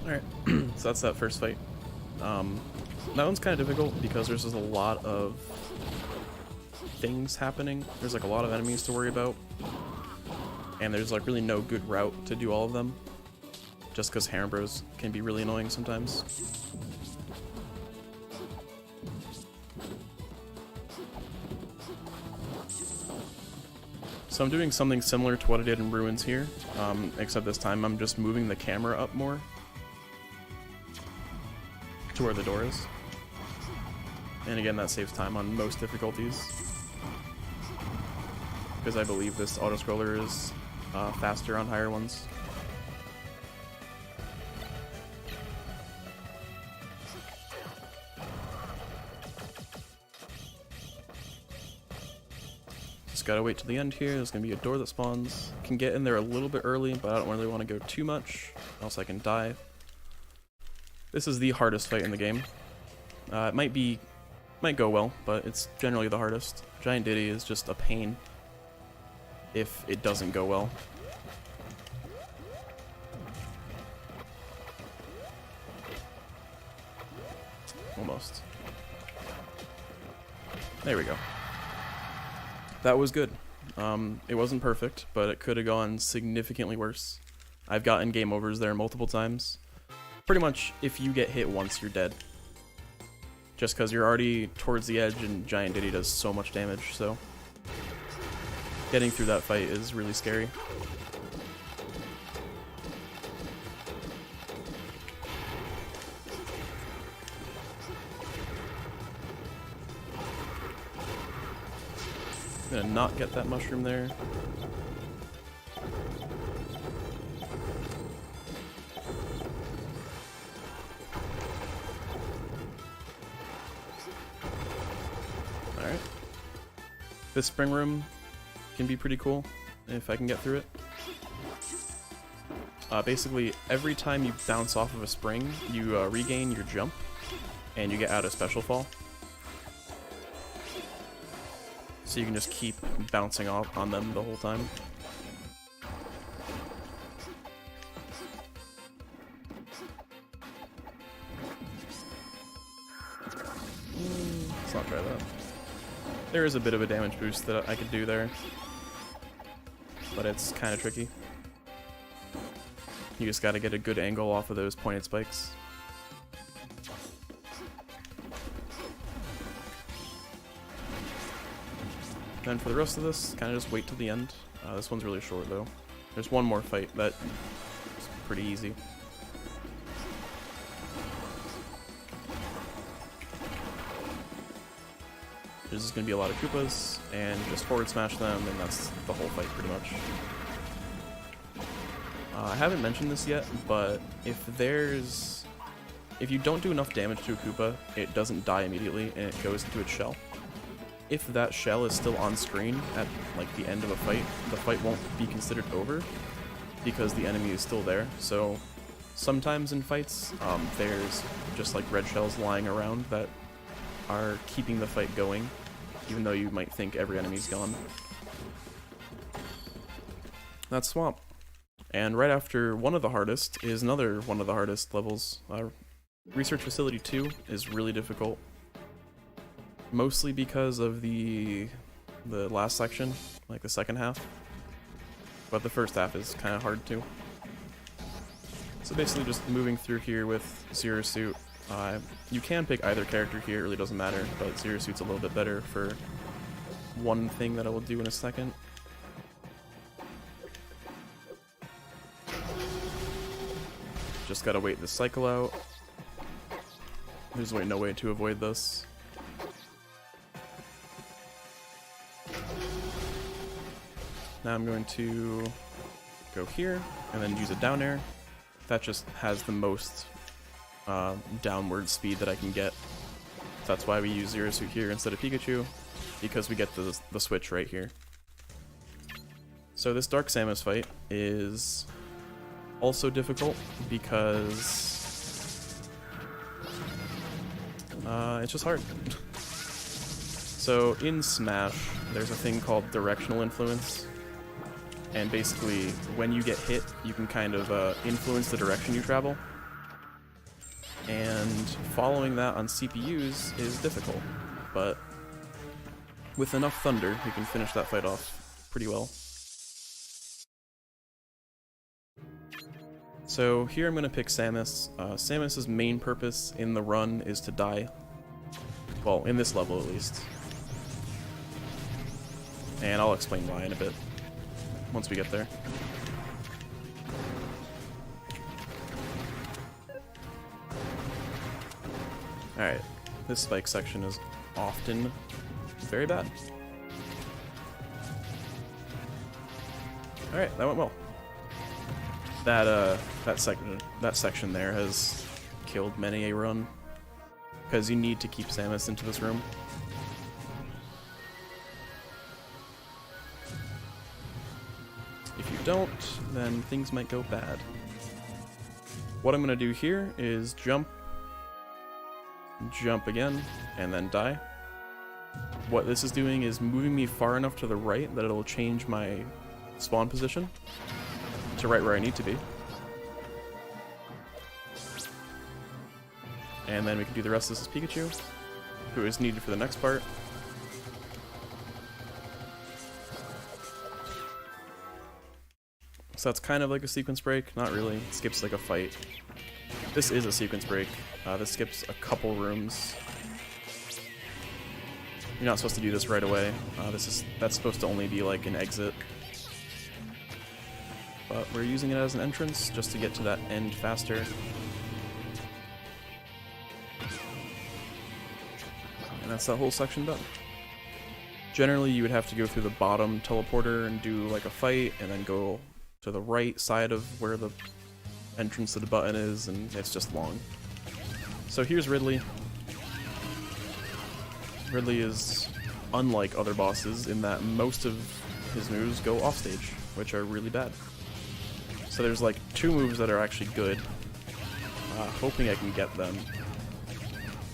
Alright, so that's that first fight. That one's kind of difficult because there's just a lot of things happening. There's like a lot of enemies to worry about. And there's like really no good route to do all of them. Just because Harem Bros can be really annoying sometimes. So I'm doing something similar to what I did in Ruins here, except this time I'm just moving the camera up more to where the door is. And again, that saves time on most difficulties, because I believe this autoscroller is faster on higher ones. Just gotta wait till the end here. There's gonna be a door that spawns. Can get in there a little bit early, but I don't really want to go too much, else I can die. This is the hardest fight in the game. It might go well, but it's generally the hardest. Giant Diddy is just a pain if it doesn't go well. Almost. There we go. That was good. It wasn't perfect, but it could have gone significantly worse. I've gotten game overs there multiple times. Pretty much, if you get hit once, you're dead. Just because you're already towards the edge and Giant Diddy does so much damage, so getting through that fight is really scary. I'm gonna not get that mushroom there. Alright. This spring room can be pretty cool if I can get through it. Basically, every time you bounce off of a spring, you regain your jump, and you get out a special fall. So you can just keep bouncing off on them the whole time. There is a bit of a damage boost that I could do there, but it's kind of tricky. You just gotta get a good angle off of those pointed spikes. Then for the rest of this, kind of just wait till the end. This one's really short though. There's one more fight that is pretty easy. There's just going to be a lot of Koopas, and just forward smash them, and that's the whole fight pretty much. I haven't mentioned this yet, but if you don't do enough damage to a Koopa, it doesn't die immediately, and it goes into its shell. If that shell is still on screen at like the end of a fight, the fight won't be considered over, because the enemy is still there. So sometimes in fights, there's just like red shells lying around that are keeping the fight going, even though you might think every enemy's gone. That's Swamp. And right after one of the hardest is another one of the hardest levels. Research Facility 2 is really difficult, mostly because of the last section, like the second half. But the first half is kind of hard too. So basically just moving through here with Zero Suit. You can pick either character here, it really doesn't matter, but Zero Suit's a little bit better for one thing that I will do in a second. Just gotta wait this cycle out. There's no way to avoid this. Now I'm going to go here and then use a down air. That just has the most downward speed that I can get. That's why we use Zero Suit here instead of Pikachu, because we get the switch right here. So this Dark Samus fight is also difficult because it's just hard. So in Smash, there's a thing called directional influence, and basically when you get hit, you can kind of influence the direction you travel. And following that on CPUs is difficult, but with enough thunder, you can finish that fight off pretty well. So here I'm going to pick Samus. Samus's main purpose in the run is to die. Well, in this level at least. And I'll explain why in a bit, once we get there. Alright, this spike section is often very bad. Alright, that went well. That section there has killed many a run, because you need to keep Samus into this room. If you don't, then things might go bad. What I'm going to do here is jump again, and then die. What this is doing is moving me far enough to the right that it'll change my spawn position to right where I need to be. And then we can do the rest of this as Pikachu, who is needed for the next part. So that's kind of like a sequence break. Not really. It skips like a fight. This is a sequence break. This skips a couple rooms. You're not supposed to do this right away. That's supposed to only be like an exit. But we're using it as an entrance just to get to that end faster. And that's that whole section done. Generally, you would have to go through the bottom teleporter and do like a fight, and then go to the right side of where the entrance to the button is, and it's just long. So here's Ridley. Ridley is unlike other bosses in that most of his moves go offstage, which are really bad. So there's like 2 moves that are actually good. Hoping I can get them.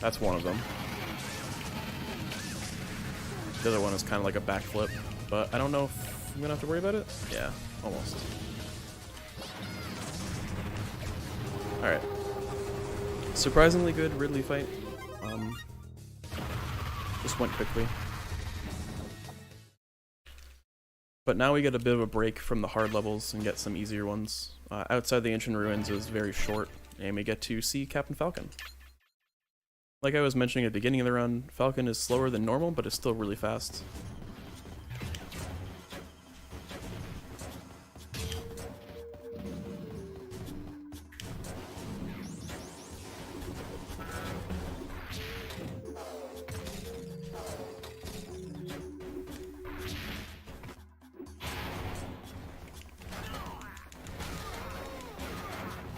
That's one of them. The other one is kind of like a backflip, but I don't know if I'm gonna have to worry about it. Yeah, almost. Alright. Surprisingly good Ridley fight. Just went quickly. But now we get a bit of a break from the hard levels and get some easier ones. Outside the Ancient Ruins is very short, and we get to see Captain Falcon. Like I was mentioning at the beginning of the run, Falcon is slower than normal, but is still really fast.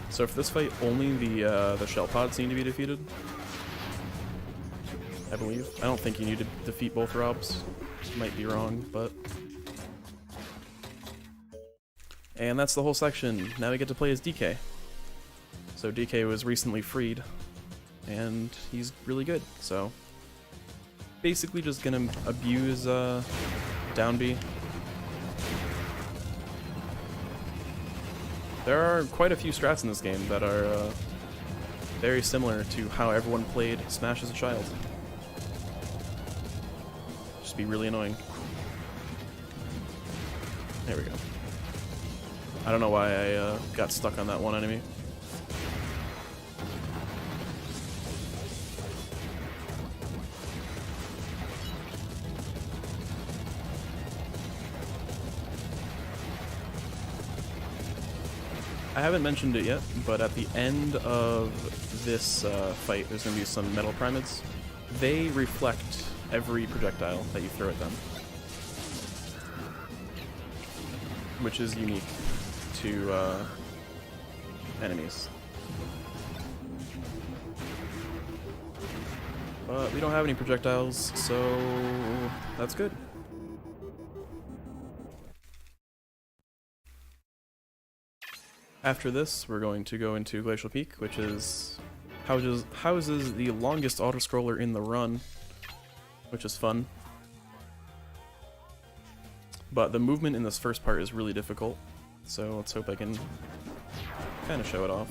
So for this fight, only the shell pods need to be defeated, I believe. I don't think you need to defeat both Robs. Might be wrong, but... And that's the whole section. Now we get to play as DK. So DK was recently freed, and he's really good, so... Basically just gonna abuse down B. There are quite a few strats in this game that are very similar to how everyone played Smash as a child. Just be really annoying. There we go. I don't know why I got stuck on that one enemy. I haven't mentioned it yet, but at the end of this fight, there's going to be some metal Primids. They reflect every projectile that you throw at them, which is unique to enemies. But we don't have any projectiles, so that's good. After this, we're going to go into Glacial Peak, which is houses the longest autoscroller in the run, which is fun. But the movement in this first part is really difficult, so let's hope I can kind of show it off.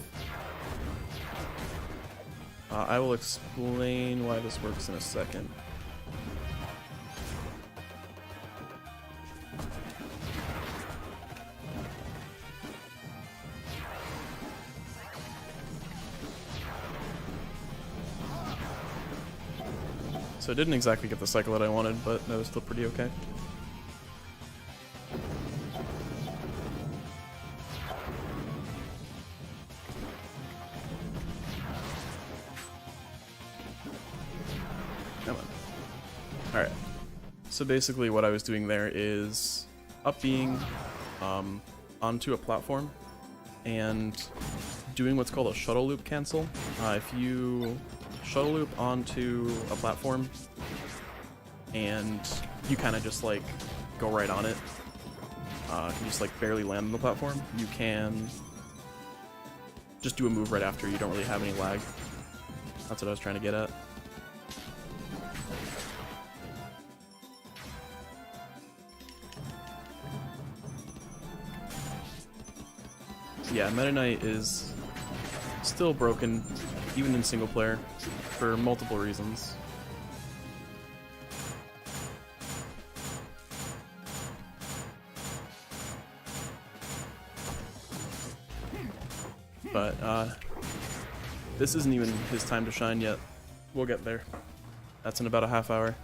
I will explain why this works in a second. So I didn't exactly get the cycle that I wanted, but that was still pretty okay. Come on. Alright. So basically what I was doing there is up-being onto a platform and doing what's called a shuttle loop cancel. If you shuttle loop onto a platform and you kind of just like go right on it, you just like barely land on the platform, you can just do a move right after. You don't really have any lag. That's what I was trying to get at. Yeah, Meta Knight is still broken, even in single player, for multiple reasons. But this isn't even his time to shine yet. We'll get there. That's in about a half hour.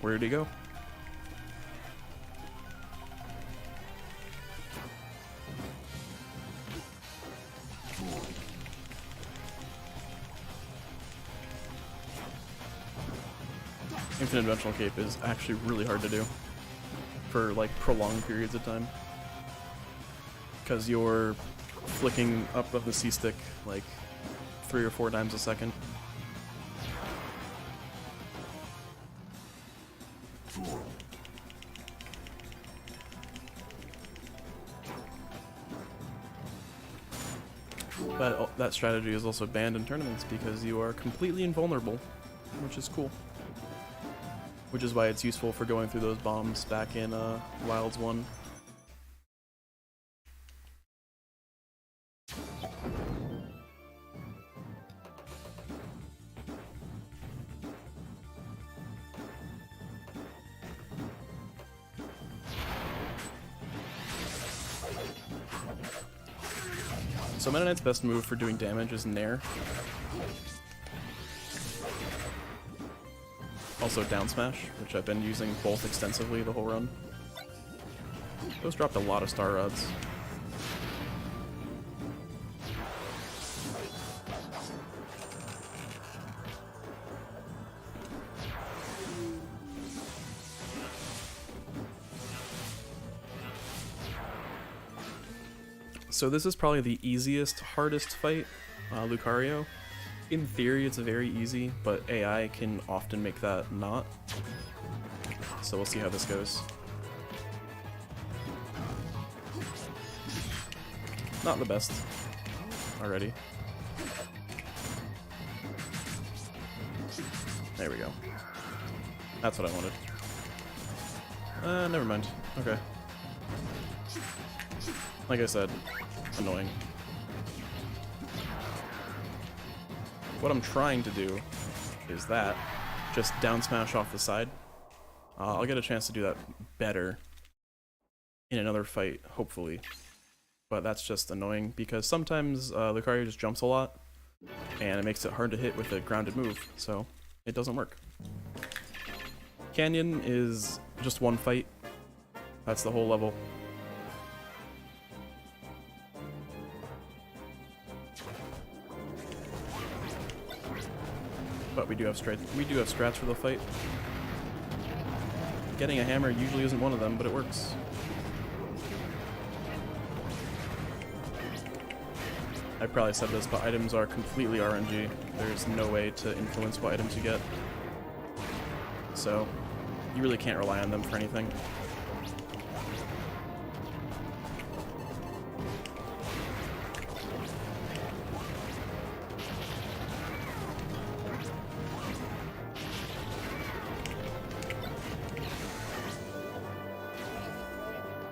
Where'd he go? Infinite Dimensional Cape is actually really hard to do for like prolonged periods of time, because you're flicking up of the C-stick like 3 or 4 times a second. But that strategy is also banned in tournaments because you are completely invulnerable, which is cool. Which is why it's useful for going through those bombs back in Wilds 1. So Meta Knight's best move for doing damage is Nair. Also down smash, which I've been using both extensively the whole run. Those dropped a lot of star rods. So this is probably the easiest, hardest fight, Lucario. In theory, it's very easy, but AI can often make that not. So we'll see how this goes. Not the best already. There we go. That's what I wanted. Never mind. Okay. Like I said, annoying. What I'm trying to do is that, just down smash off the side. I'll get a chance to do that better in another fight, hopefully. But that's just annoying because sometimes Lucario just jumps a lot and it makes it hard to hit with a grounded move, so it doesn't work. Canyon is just one fight. That's the whole level. But we do have strats for the fight. Getting a hammer usually isn't one of them, but it works. I probably said this, but items are completely RNG. There's no way to influence what items you get. So, you really can't rely on them for anything.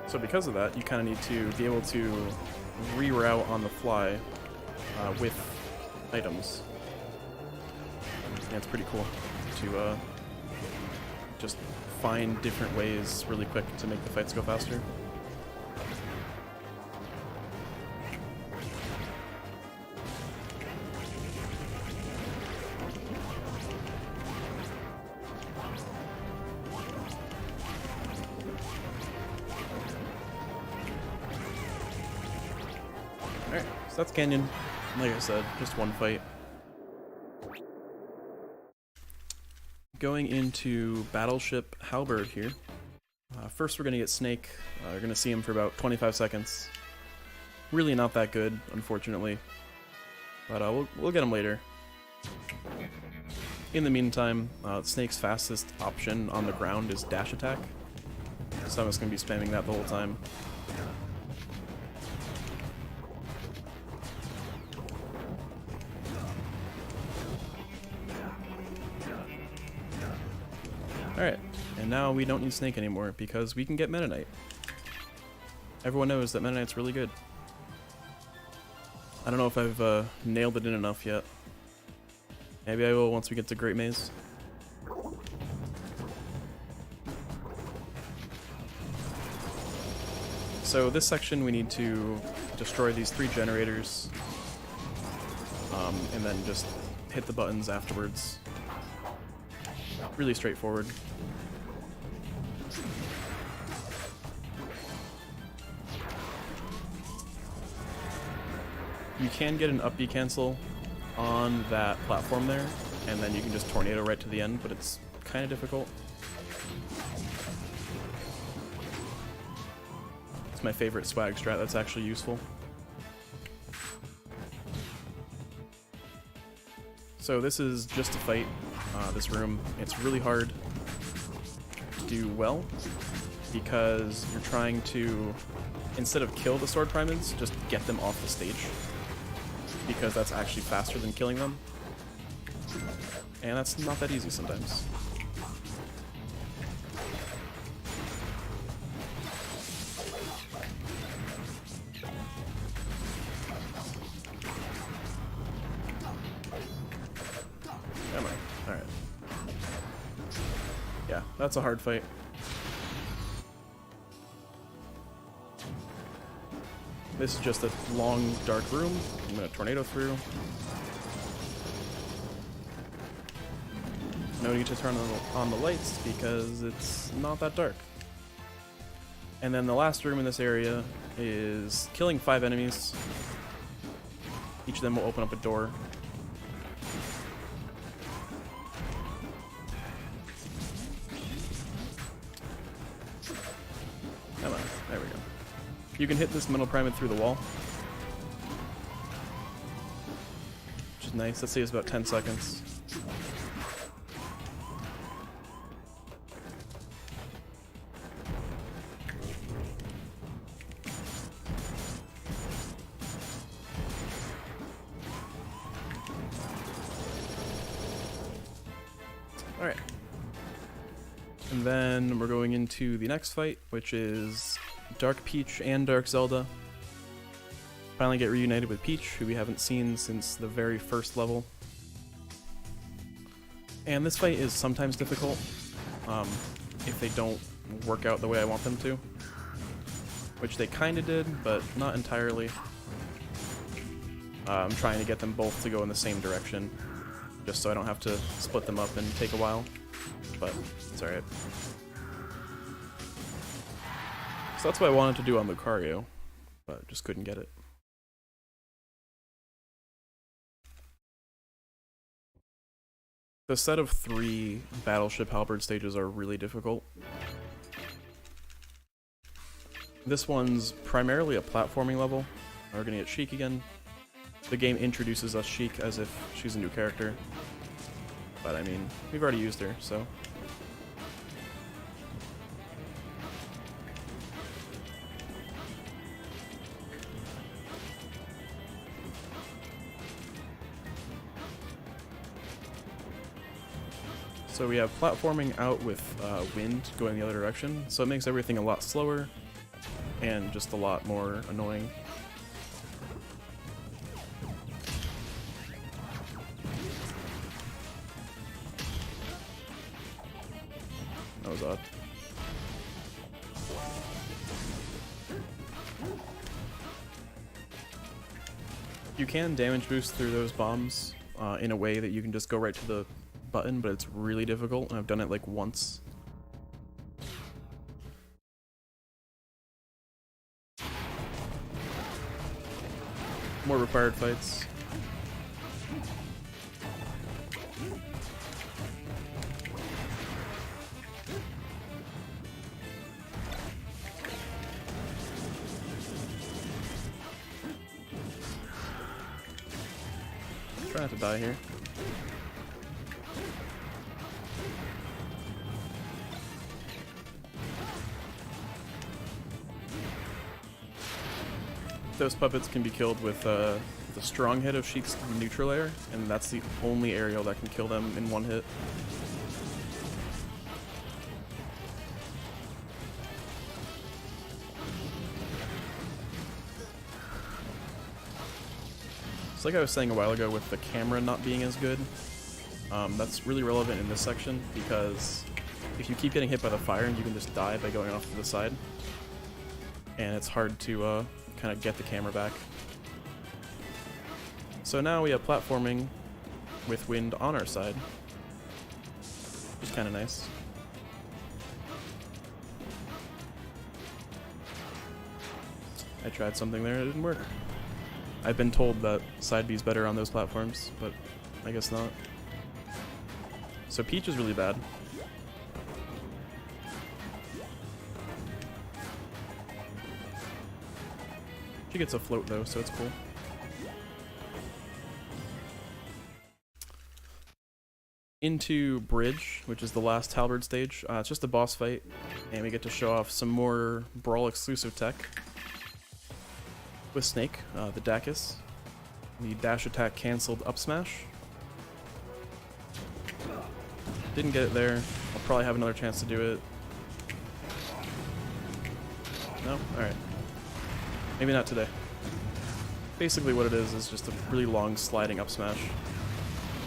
So because of that, you kind of need to be able to reroute on the fly with items. Yeah, it's pretty cool to just find different ways really quick to make the fights go faster. Alright, so that's Canyon. Like I said, just one fight. Going into Battleship Halberd here. First we're going to get Snake. We're going to see him for about 25 seconds. Really not that good, unfortunately. But we'll get him later. In the meantime, Snake's fastest option on the ground is dash attack. So I'm just going to be spamming that the whole time. Alright, and now we don't need Snake anymore because we can get Meta Knight. Everyone knows that Meta Knight's really good. I don't know if I've nailed it in enough yet. Maybe I will once we get to Great Maze. So this section we need to destroy these 3 generators and then just hit the buttons afterwards. Really straightforward. You can get an up B cancel on that platform there, and then you can just tornado right to the end, but it's kind of difficult. It's my favorite swag strat that's actually useful. So this is just a fight, this room. It's really hard to do well because you're trying to, instead of kill the sword primates, just get them off the stage. Because that's actually faster than killing them. And that's not that easy sometimes. Come on. Alright. Yeah, that's a hard fight. This is just a long, dark room. I'm gonna tornado through. No need to turn on the lights because it's not that dark. And then the last room in this area is killing 5 enemies. Each of them will open up a door. Come on, there we go. You can hit this metal primate through the wall, which is nice. That saves about 10 seconds. Alright. And then we're going into the next fight, which is Dark Peach and Dark Zelda. Finally get reunited with Peach, who we haven't seen since the very first level. And this fight is sometimes difficult, if they don't work out the way I want them to. Which they kinda did, but not entirely. I'm trying to get them both to go in the same direction, just so I don't have to split them up and take a while. But it's alright. So that's what I wanted to do on Lucario, but just couldn't get it. The set of 3 Battleship Halberd stages are really difficult. This one's primarily a platforming level. We're gonna get Sheik again. The game introduces us Sheik as if she's a new character. But I mean, we've already used her, so. So we have platforming out with wind going the other direction, so it makes everything a lot slower and just a lot more annoying. That was odd. You can damage boost through those bombs in a way that you can just go right to the button, but it's really difficult, and I've done it like once. More required fights. Try not to die here. Those puppets can be killed with the strong hit of Sheik's neutral air, and that's the only aerial that can kill them in one hit. It's like I was saying a while ago with the camera not being as good. That's really relevant in this section because if you keep getting hit by the fire, you can just die by going off to the side. And it's hard to kind of get the camera back. So now we have platforming with wind on our side, which is kind of nice. I tried something there and it didn't work. I've been told that side B is better on those platforms, but I guess not. So Peach is really bad. She gets a float though, so it's cool. Into Bridge, which is the last Halberd stage. It's just a boss fight, and we get to show off some more Brawl exclusive tech with Snake, the Dacus, the dash attack cancelled up smash. Didn't get it there. I'll probably have another chance to do it. No? Alright. Maybe not today. Basically what it is just a really long sliding up smash.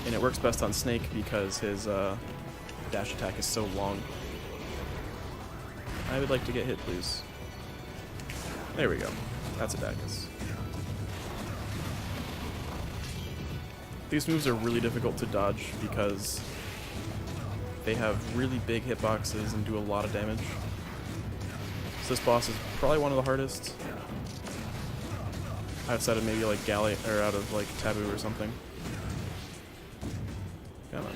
And it works best on Snake because his dash attack is so long. I would like to get hit, please. There we go. That's a Dacus. These moves are really difficult to dodge because they have really big hitboxes and do a lot of damage. So this boss is probably one of the hardest. Outside of maybe like or out of like Taboo or something. Come on.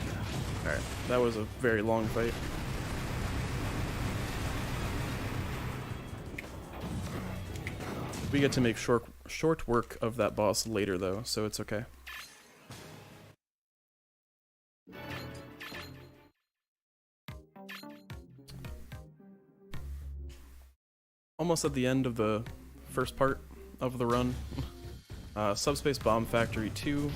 Alright, that was a very long fight. We get to make short work of that boss later though, so it's okay. Almost at the end of the first part of the run. Subspace Bomb Factory 2,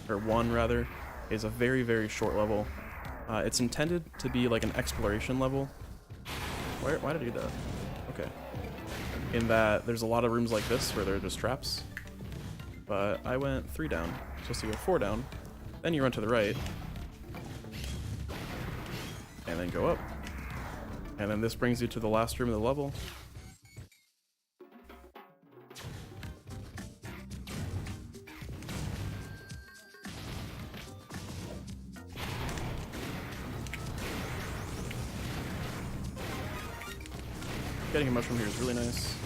or 1 rather, is a very, very short level. It's intended to be like an exploration level. Why did I do that? Okay. In that there's a lot of rooms like this where there are just traps. But I went 3 down. Supposed to go 4 down. Then you run to the right. And then go up. And then this brings you to the last room of the level. Getting a mushroom here is really nice.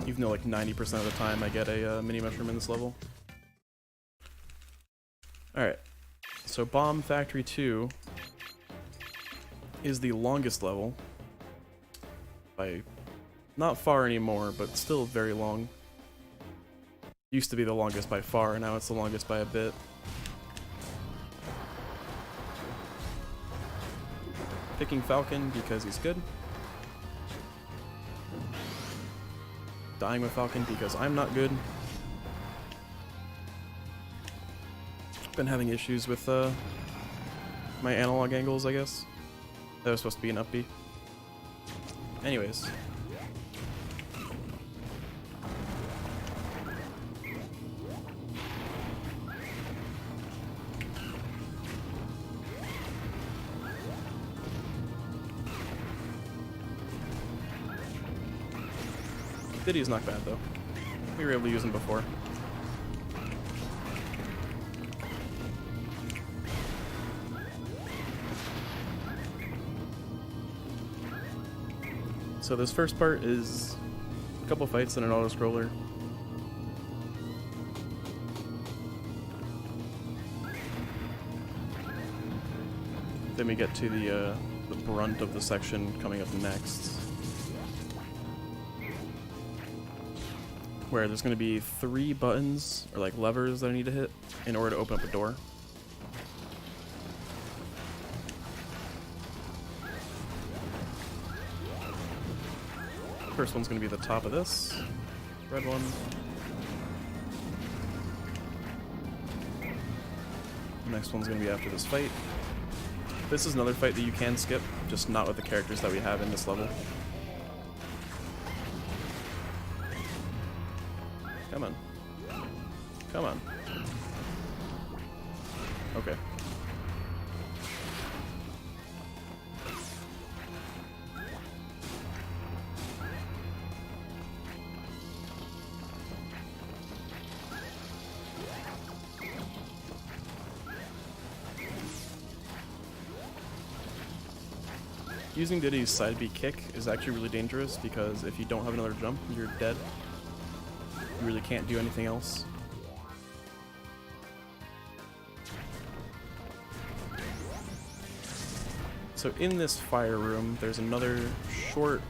Even though like 90% of the time I get a mini mushroom in this level. Alright, so Bomb Factory 2 is the longest level. By not far anymore, but still very long. Used to be the longest by far, now it's the longest by a bit. Picking Falcon because he's good. Dying with Falcon because I'm not good. Been having issues with my analog angles, I guess. That was supposed to be an up B. Anyways. Diddy's not bad though. We were able to use him before. So this first part is a couple fights and an auto-scroller. Then we get to the brunt of the section coming up next, where there's going to be 3 buttons, or like levers that I need to hit in order to open up a door. First one's going to be the top of this, red one. The next one's going to be after this fight. This is another fight that you can skip, just not with the characters that we have in this level. Come on. Come on. Okay. Using Diddy's side B kick is actually really dangerous because if you don't have another jump, you're dead. You really can't do anything else. So in this fire room, there's another short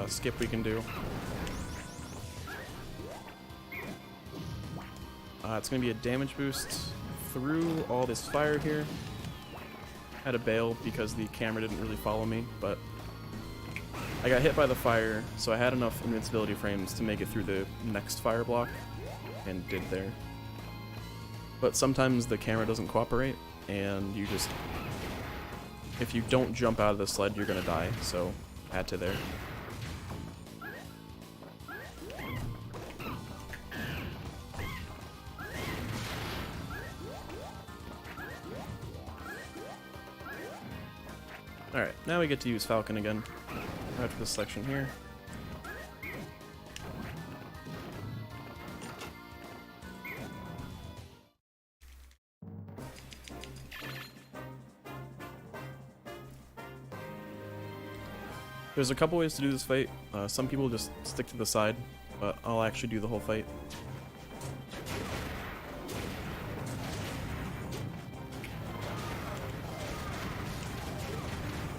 skip we can do. It's going to be a damage boost through all this fire here. Had to bail because the camera didn't really follow me, but I got hit by the fire, so I had enough invincibility frames to make it through the next fire block, and did there. But sometimes the camera doesn't cooperate, and you just... if you don't jump out of the sled, you're gonna die, so had to there. Alright, now we get to use Falcon again, after this section here. There's a couple ways to do this fight. Some people just stick to the side, but I'll actually do the whole fight.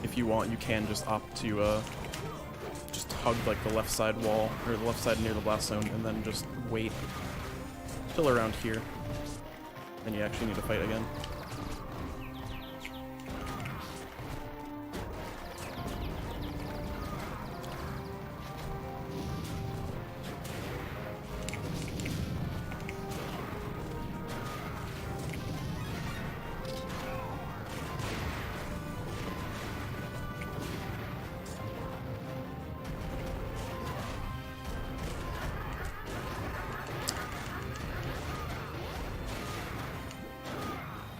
If you want, you can just opt to just hug like the left side wall, or the left side near the blast zone, and then just wait till around here. Then you actually need to fight again.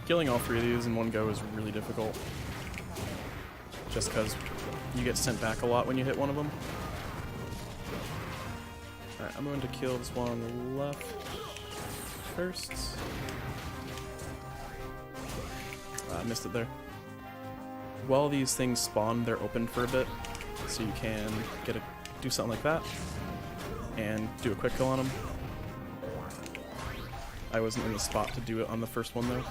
Killing all three of these in one go is really difficult, just because you get sent back a lot when you hit one of them. Alright, I'm going to kill this one on the left first. I missed it there. While these things spawn, they're open for a bit, so you can do something like that, and do a quick kill on them. I wasn't in the spot to do it on the first one though.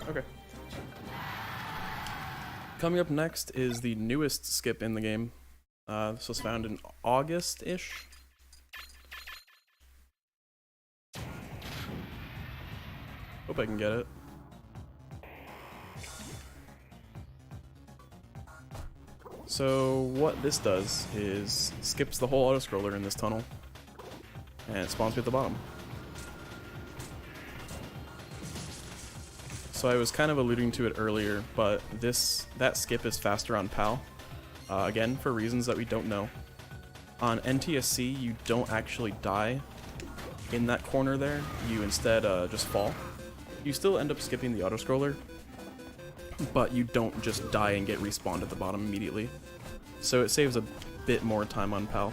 Okay. Coming up next is the newest skip in the game. This was found in August-ish. Hope I can get it. So what this does is skips the whole autoscroller in this tunnel, and it spawns me at the bottom. So I was kind of alluding to it earlier, but that skip is faster on PAL. Again, for reasons that we don't know. On NTSC, you don't actually die in that corner there. You instead just fall. You still end up skipping the autoscroller, but you don't just die and get respawned at the bottom immediately. So it saves a bit more time on PAL.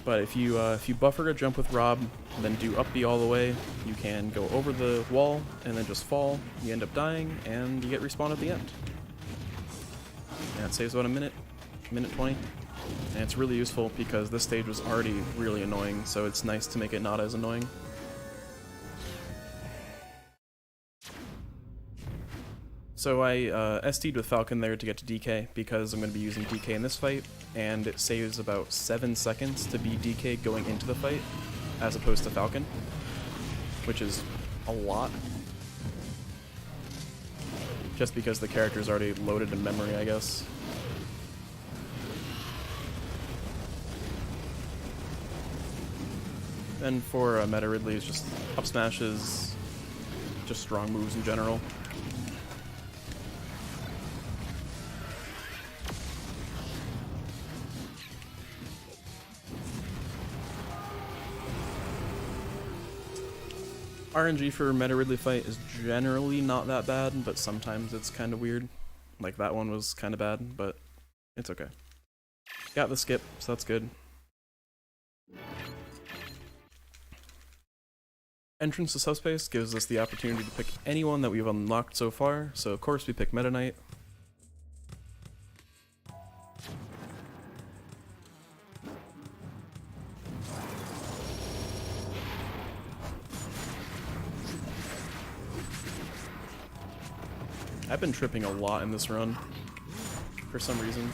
But if you buffer a jump with Rob, then do up B all the way, you can go over the wall and then just fall. You end up dying, and you get respawned at the end. And it saves about a minute 20. And it's really useful because this stage was already really annoying, so it's nice to make it not as annoying. So I SD'd with Falcon there to get to DK because I'm going to be using DK in this fight, and it saves about 7 seconds to be DK going into the fight, as opposed to Falcon, which is a lot. Just because the character's already loaded in memory, I guess. And for meta Ridley, it's just up smashes, just strong moves in general. RNG for meta Ridley fight is generally not that bad, but sometimes it's kind of weird. Like that one was kind of bad, but it's okay. Got the skip, so that's good. Entrance to Subspace gives us the opportunity to pick anyone that we've unlocked so far, so of course we pick Meta Knight. I've been tripping a lot in this run, for some reason.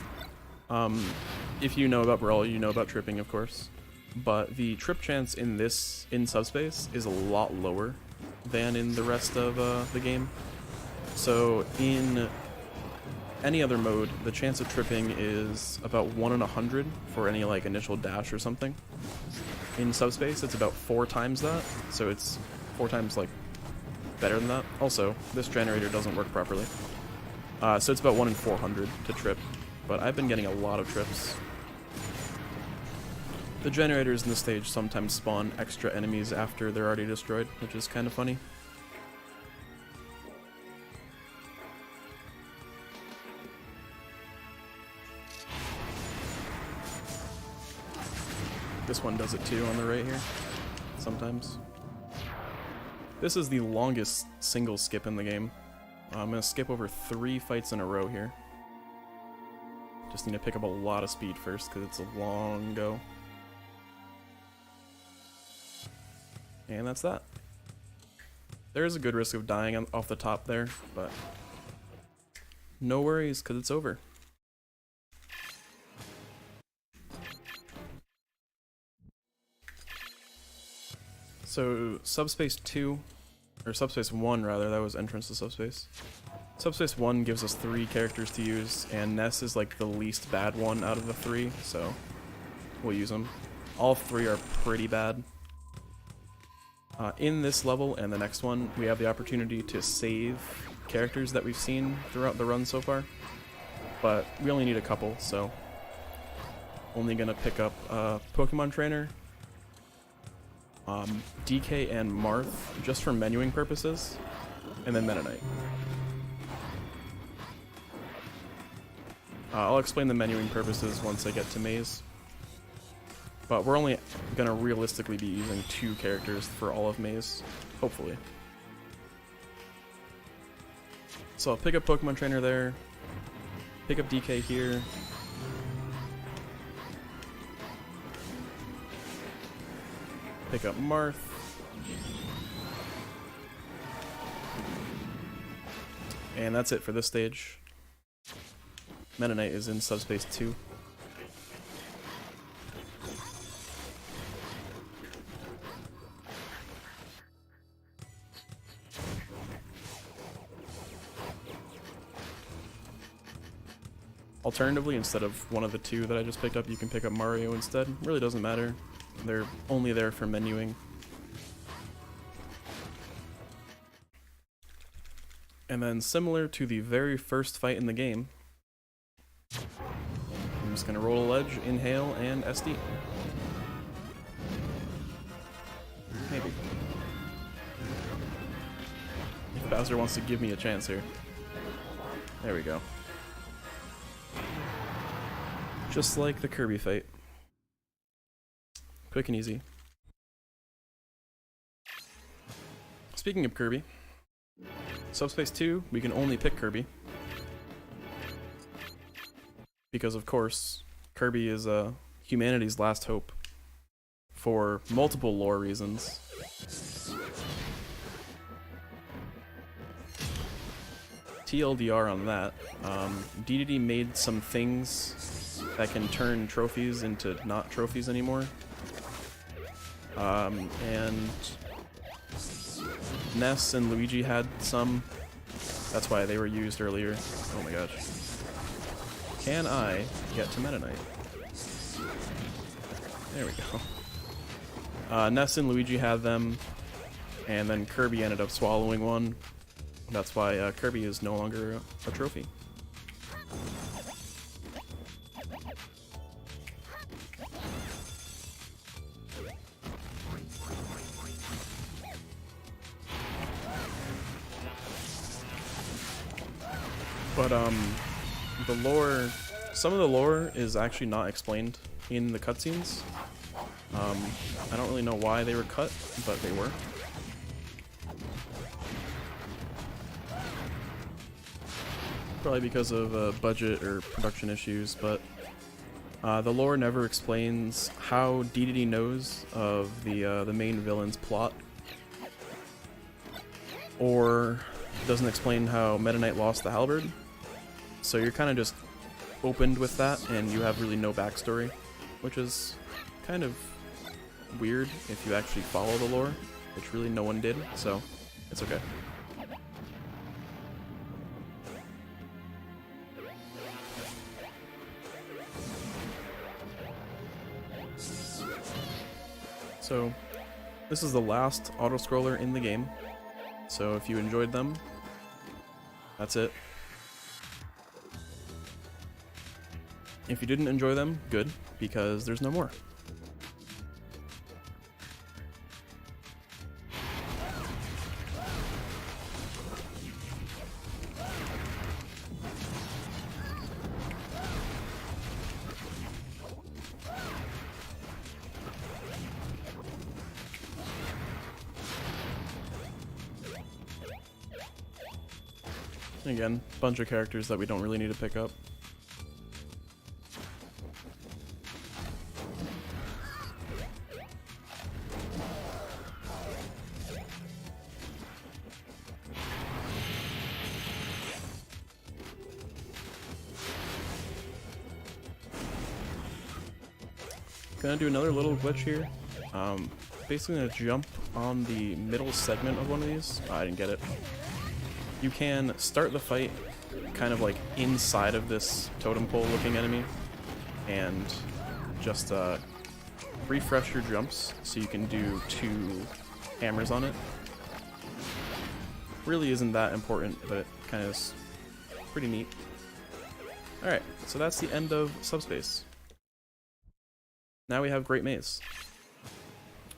If you know about Brawl, you know about tripping, of course. But the trip chance in Subspace is a lot lower than in the rest of the game. So in any other mode, the chance of tripping is about 1 in 100 for any like initial dash or something. In Subspace, it's about 4 times that, so it's 4 times like better than that. Also, this generator doesn't work properly. So it's about 1 in 400 to trip, but I've been getting a lot of trips. The generators in the stage sometimes spawn extra enemies after they're already destroyed, which is kind of funny. This one does it too on the right here, sometimes. This is the longest single skip in the game. I'm going to skip over 3 fights in a row here. Just need to pick up a lot of speed first because it's a long go. And that's that. There is a good risk of dying off the top there, but no worries because it's over. So Subspace 2, or Subspace 1 rather, that was entrance to Subspace. Subspace 1 gives us 3 characters to use, and Ness is like the least bad one out of the 3, so we'll use them. All 3 are pretty bad. In this level and the next one, we have the opportunity to save characters that we've seen throughout the run so far, but we only need a couple, so only gonna pick up Pokemon Trainer, DK and Marth, just for menuing purposes, and then Meta Knight. I'll explain the menuing purposes once I get to Maze. But we're only gonna realistically be using 2 characters for all of Maze, hopefully. So I'll pick up Pokemon Trainer there, pick up DK here, pick up Marth, and that's it for this stage. Meta Knight is in Subspace 2. Alternatively, instead of one of the 2 that I just picked up, you can pick up Mario instead. Really doesn't matter. They're only there for menuing. And then, similar to the very first fight in the game, I'm just gonna roll a ledge, inhale, and SD. Maybe. If Bowser wants to give me a chance here. There we go. Just like the Kirby fight. Quick and easy. Speaking of Kirby, Subspace 2, we can only pick Kirby. Because of course, Kirby is humanity's last hope. For multiple lore reasons. TLDR on that, DDD made some things that can turn trophies into not trophies anymore. And Ness and Luigi had some. That's why they were used earlier. Oh my gosh. Can I get to Meta Knight? There we go. Ness and Luigi had them, and then Kirby ended up swallowing one. That's why Kirby is no longer a trophy. But the lore, some of the lore is actually not explained in the cutscenes. I don't really know why they were cut, but they were. Probably because of budget or production issues, but the lore never explains how DDD knows of the main villain's plot, or doesn't explain how Meta Knight lost the halberd. So you're kind of just opened with that, and you have really no backstory, which is kind of weird if you actually follow the lore, which really no one did, so it's okay. So, this is the last autoscroller in the game, so if you enjoyed them, that's it. If you didn't enjoy them, good, because there's no more. Again, bunch of characters that we don't really need to pick up. Gonna do another little glitch here. Basically gonna jump on the middle segment of one of these. I didn't get it. You can start the fight kind of like inside of this totem pole looking enemy and just refresh your jumps so you can do 2 hammers on it. Really isn't that important, but it kind of is pretty neat. Alright, so that's the end of Subspace. Now we have Great Maze,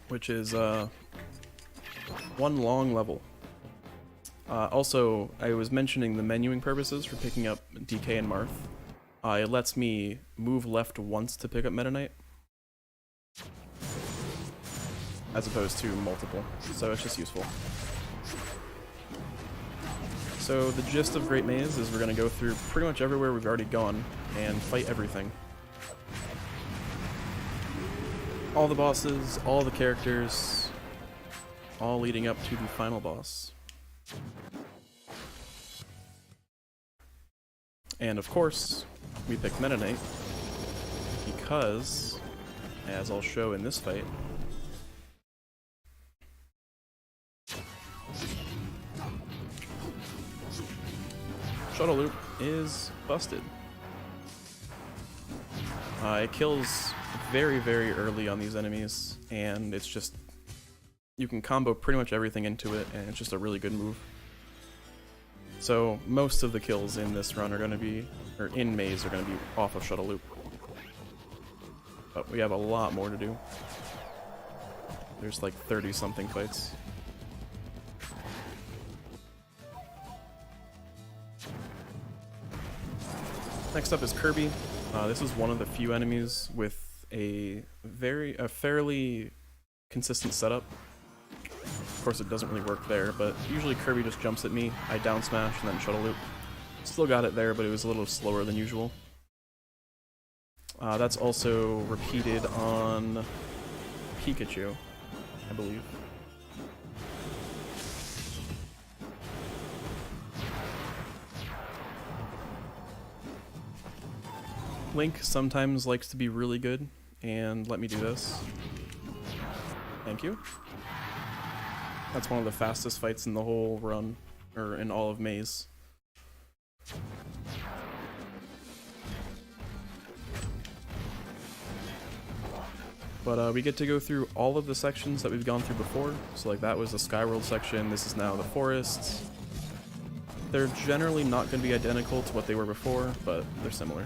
which is one long level. Also, I was mentioning the menuing purposes for picking up DK and Marth. It lets me move left once to pick up Meta Knight, as opposed to multiple, so it's just useful. So the gist of Great Maze is we're going to go through pretty much everywhere we've already gone and fight everything. All the bosses, all the characters, all leading up to the final boss. And of course, we picked Meta Knight because, as I'll show in this fight, Shuttle Loop is busted. It kills very, very early on these enemies, and it's just, you can combo pretty much everything into it, and it's just a really good move. So most of the kills in this run are going to be, or in Maze, are going to be off of Shuttle Loop. But we have a lot more to do. There's like 30-something fights. Next up is Kirby. This is one of the few enemies with a fairly consistent setup. Of course, it doesn't really work there, but usually Kirby just jumps at me, I down smash, and then Shuttle Loop. Still got it there, but it was a little slower than usual. That's also repeated on Pikachu, I believe. Link sometimes likes to be really good, and let me do this. Thank you. That's one of the fastest fights in the whole run, or in all of Maze. But we get to go through all of the sections that we've gone through before. So like that was the Skyworld section, this is now the forest. They're generally not going to be identical to what they were before, but they're similar.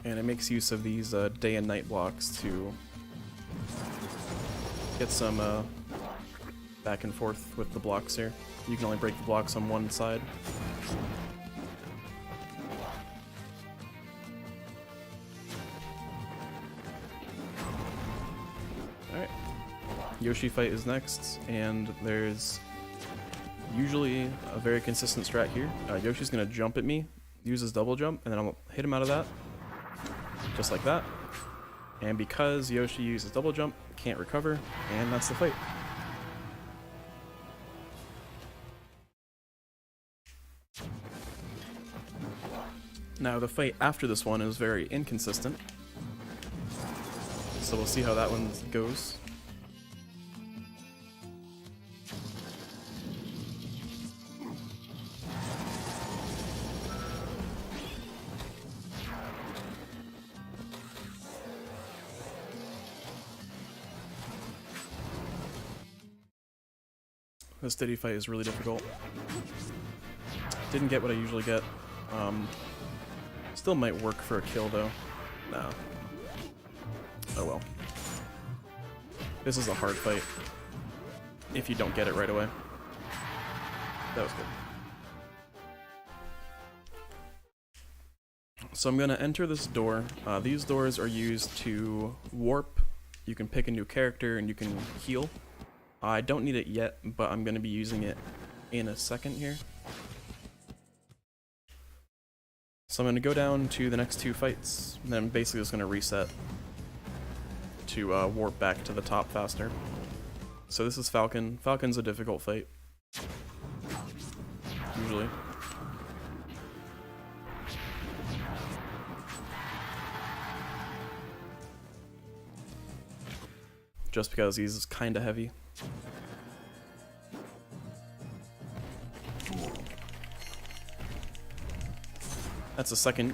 And it makes use of these day and night blocks to get some back and forth with the blocks here. You can only break the blocks on one side. Alright. Yoshi fight is next, and there's usually a very consistent strat here. Yoshi's gonna jump at me, use his double jump, and then I'll hit him out of that. Just like that. And because Yoshi uses double jump, can't recover, and that's the fight. Now the fight after this one is very inconsistent, so we'll see how that one goes. The steady fight is really difficult. Didn't get what I usually get. Still might work for a kill though. No. Oh well. This is a hard fight if you don't get it right away. That was good. So I'm gonna enter this door. These doors are used to warp. You can pick a new character and you can heal. I don't need it yet, but I'm going to be using it in a second here. So I'm going to go down to the next 2 fights, and then I'm basically just going to reset to warp back to the top faster. So this is Falcon. Falcon's a difficult fight. usually. Just because he's kinda heavy. That's the second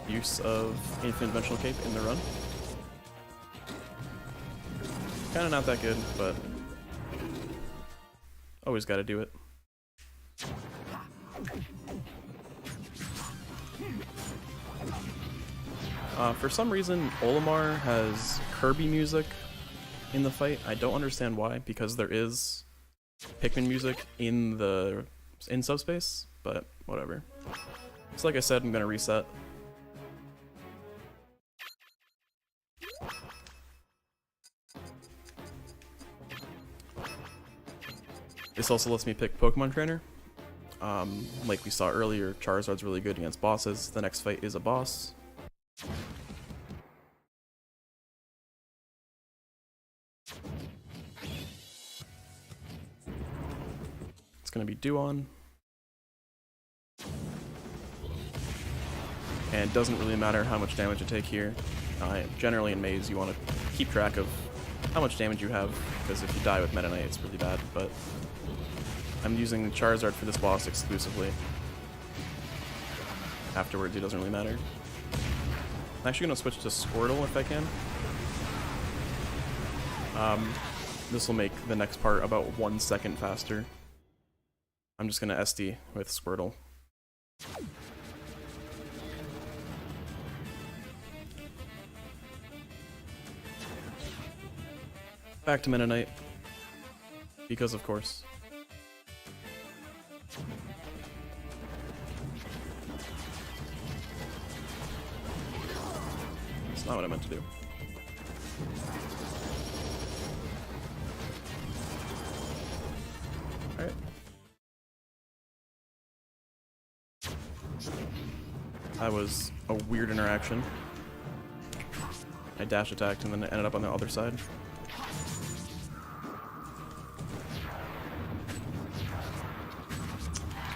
use of Infinite Dimensional Cape in the run. Kinda not that good, but always gotta do it. For some reason, Olimar has Kirby music in the fight. I don't understand why, because there is Pikmin music in subspace, but whatever. So like I said, I'm gonna reset. This also lets me pick Pokemon Trainer. Like we saw earlier, Charizard's really good against bosses. The next fight is a boss. It's gonna be Duon. And it doesn't really matter how much damage you take here. Generally in Maze you want to keep track of how much damage you have, because if you die with Meta Knight it's really bad, but I'm using Charizard for this boss exclusively. Afterwards it doesn't really matter. I'm actually going to switch to Squirtle if I can. This will make the next part about 1 second faster. I'm just going to SD with Squirtle. Back to Meta Knight. Because of course. That's not what I meant to do. Alright. That was a weird interaction. I dash attacked and then it ended up on the other side.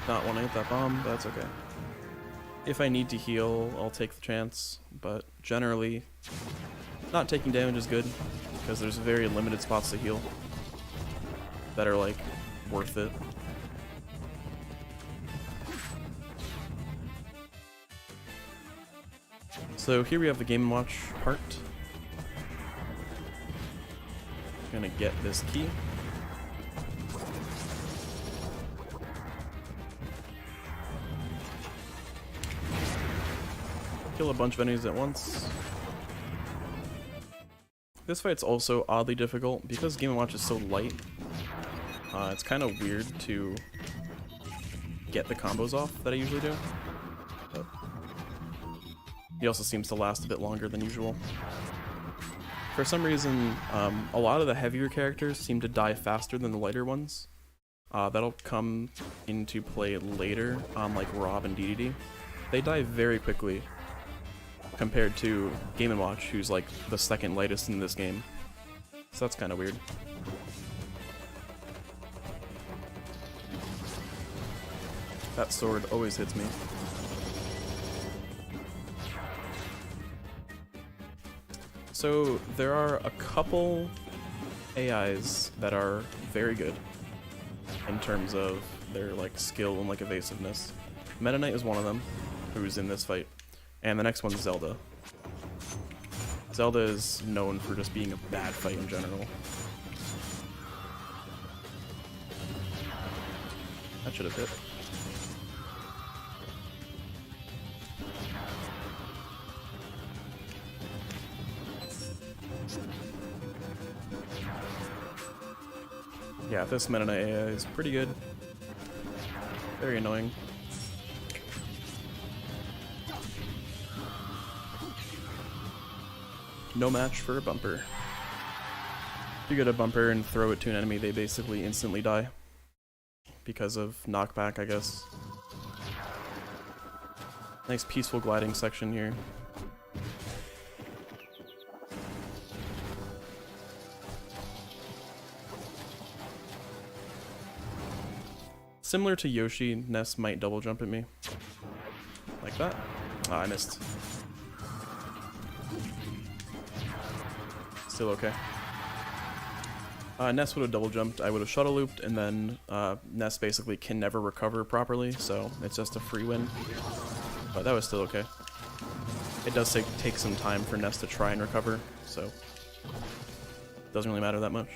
Not want to hit that bomb, but that's okay. If I need to heal, I'll take the chance, but generally, not taking damage is good, because there's very limited spots to heal that are, like, worth it. So here we have the Game & Watch part. I'm gonna get this key. Kill a bunch of enemies at once. This fight's also oddly difficult because Game & Watch is so light. It's kind of weird to get the combos off that I usually do. But he also seems to last a bit longer than usual. For some reason, a lot of the heavier characters seem to die faster than the lighter ones. That'll come into play later on like Rob and DDD. They die very quickly compared to Game & Watch, who's like the second lightest in this game. So that's kind of weird. That sword always hits me. So there are a couple AIs that are very good in terms of their like skill and like evasiveness. Meta Knight is one of them, who's in this fight. And the next one's Zelda. Zelda is known for just being a bad fight in general. That should have hit. Yeah, this Meta Knight AI is pretty good. Very annoying. No match for a bumper. If you get a bumper and throw it to an enemy, they basically instantly die. Because of knockback, I guess. Nice peaceful gliding section here. Similar to Yoshi, Ness might double jump at me. Like that. Ah, I missed. Still okay. Ness would have double jumped, I would have shuttle looped, and then Ness basically can never recover properly, so it's just a free win. But that was still okay. It does take some time for Ness to try and recover, so it doesn't really matter that much.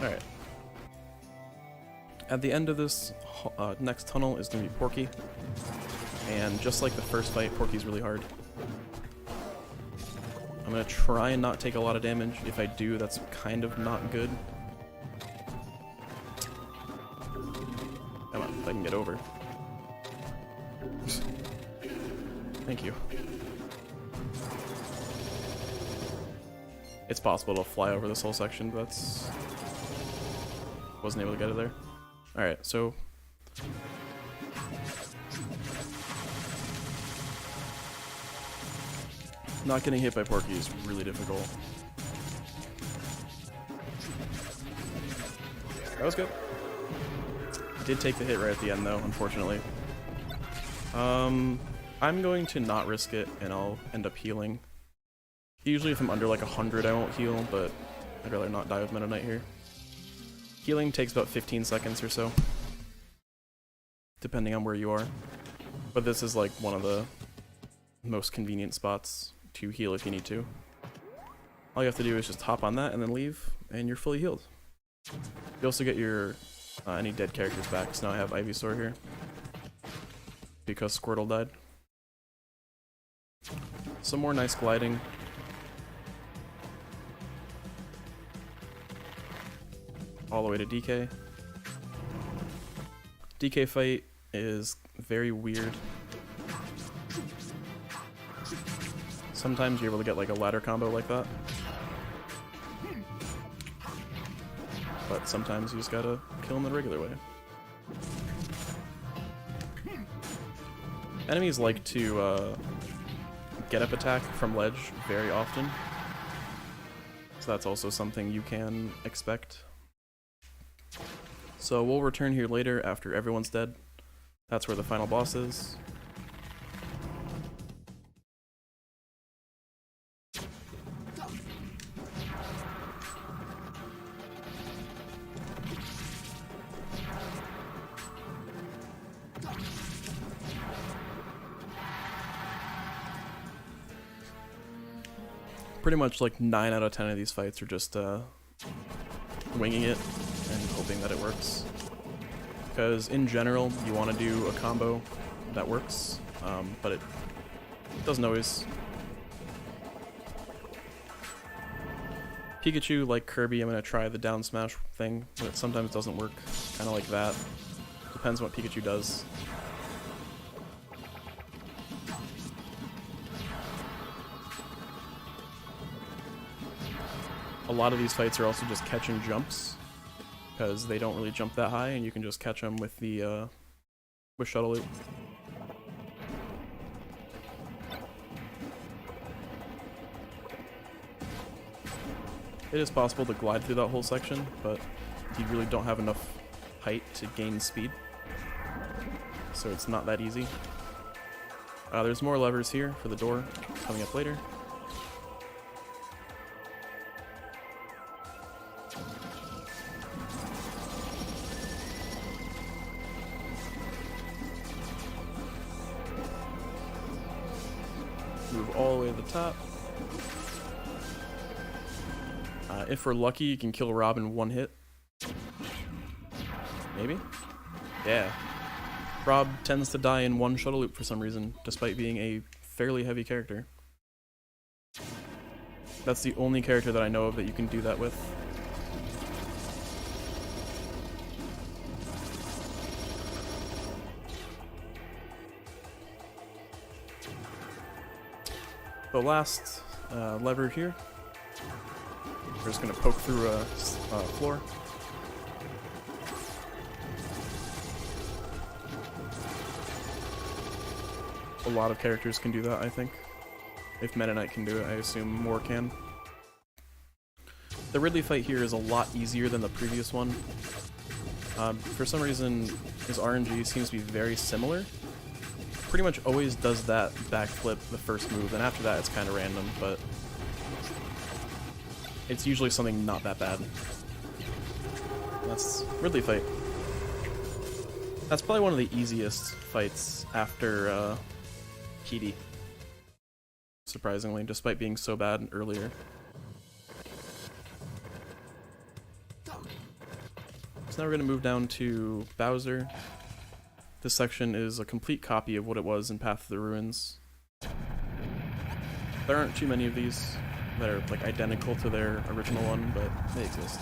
Alright. At the end of this next tunnel is going to be Porky. And just like the first fight, Porky's really hard. I'm going to try and not take a lot of damage. If I do, that's kind of not good. Come on, if I can get over. Thank you. It's possible to fly over this whole section, but wasn't able to get it there. Alright, so not getting hit by Porky is really difficult. That was good. Did take the hit right at the end though, unfortunately. I'm going to not risk it and I'll end up healing. Usually if I'm under like 100 I won't heal, but I'd rather not die with Meta Knight here. Healing takes about 15 seconds or so, depending on where you are. But this is like one of the most convenient spots to heal if you need to. All you have to do is just hop on that and then leave, and you're fully healed. You also get your any dead characters back, so now I have Ivysaur here. Because Squirtle died. Some more nice gliding. All the way to DK. DK fight is very weird. Sometimes you're able to get like a ladder combo like that. But sometimes you just gotta kill him the regular way. Enemies like to get up attack from ledge very often. So that's also something you can expect. So we'll return here later after everyone's dead. That's where the final boss is. Pretty much like 9 out of 10 of these fights are just winging it and hoping that it works. Because in general, you want to do a combo that works, but it doesn't always. Pikachu, like Kirby, I'm going to try the down smash thing, but it sometimes doesn't work. Kind of like that. Depends on what Pikachu does. A lot of these fights are also just catching jumps, because they don't really jump that high, and you can just catch them with the with Shuttle Loop. It is possible to glide through that whole section, but you really don't have enough height to gain speed, so it's not that easy. There's more levers here for the door coming up later. Move all the way to the top. If we're lucky, you can kill Rob in one hit. Maybe? Yeah. Rob tends to die in one Shuttle Loop for some reason, despite being a fairly heavy character. That's the only character that I know of that you can do that with. The last lever here. We're just going to poke through a floor. a lot of characters can do that, I think. If Meta Knight can do it, I assume more can. The Ridley fight here is a lot easier than the previous one. For some reason, his RNG seems to be very similar. Pretty much always does that backflip the first move, and after that it's kind of random, but it's usually something not that bad. That's Ridley fight. That's probably one of the easiest fights after Petey. Surprisingly, despite being so bad earlier. So now we're going to move down to Bowser. This section is a complete copy of what it was in Path of the Ruins. There aren't too many of these that are like identical to their original one, but they exist.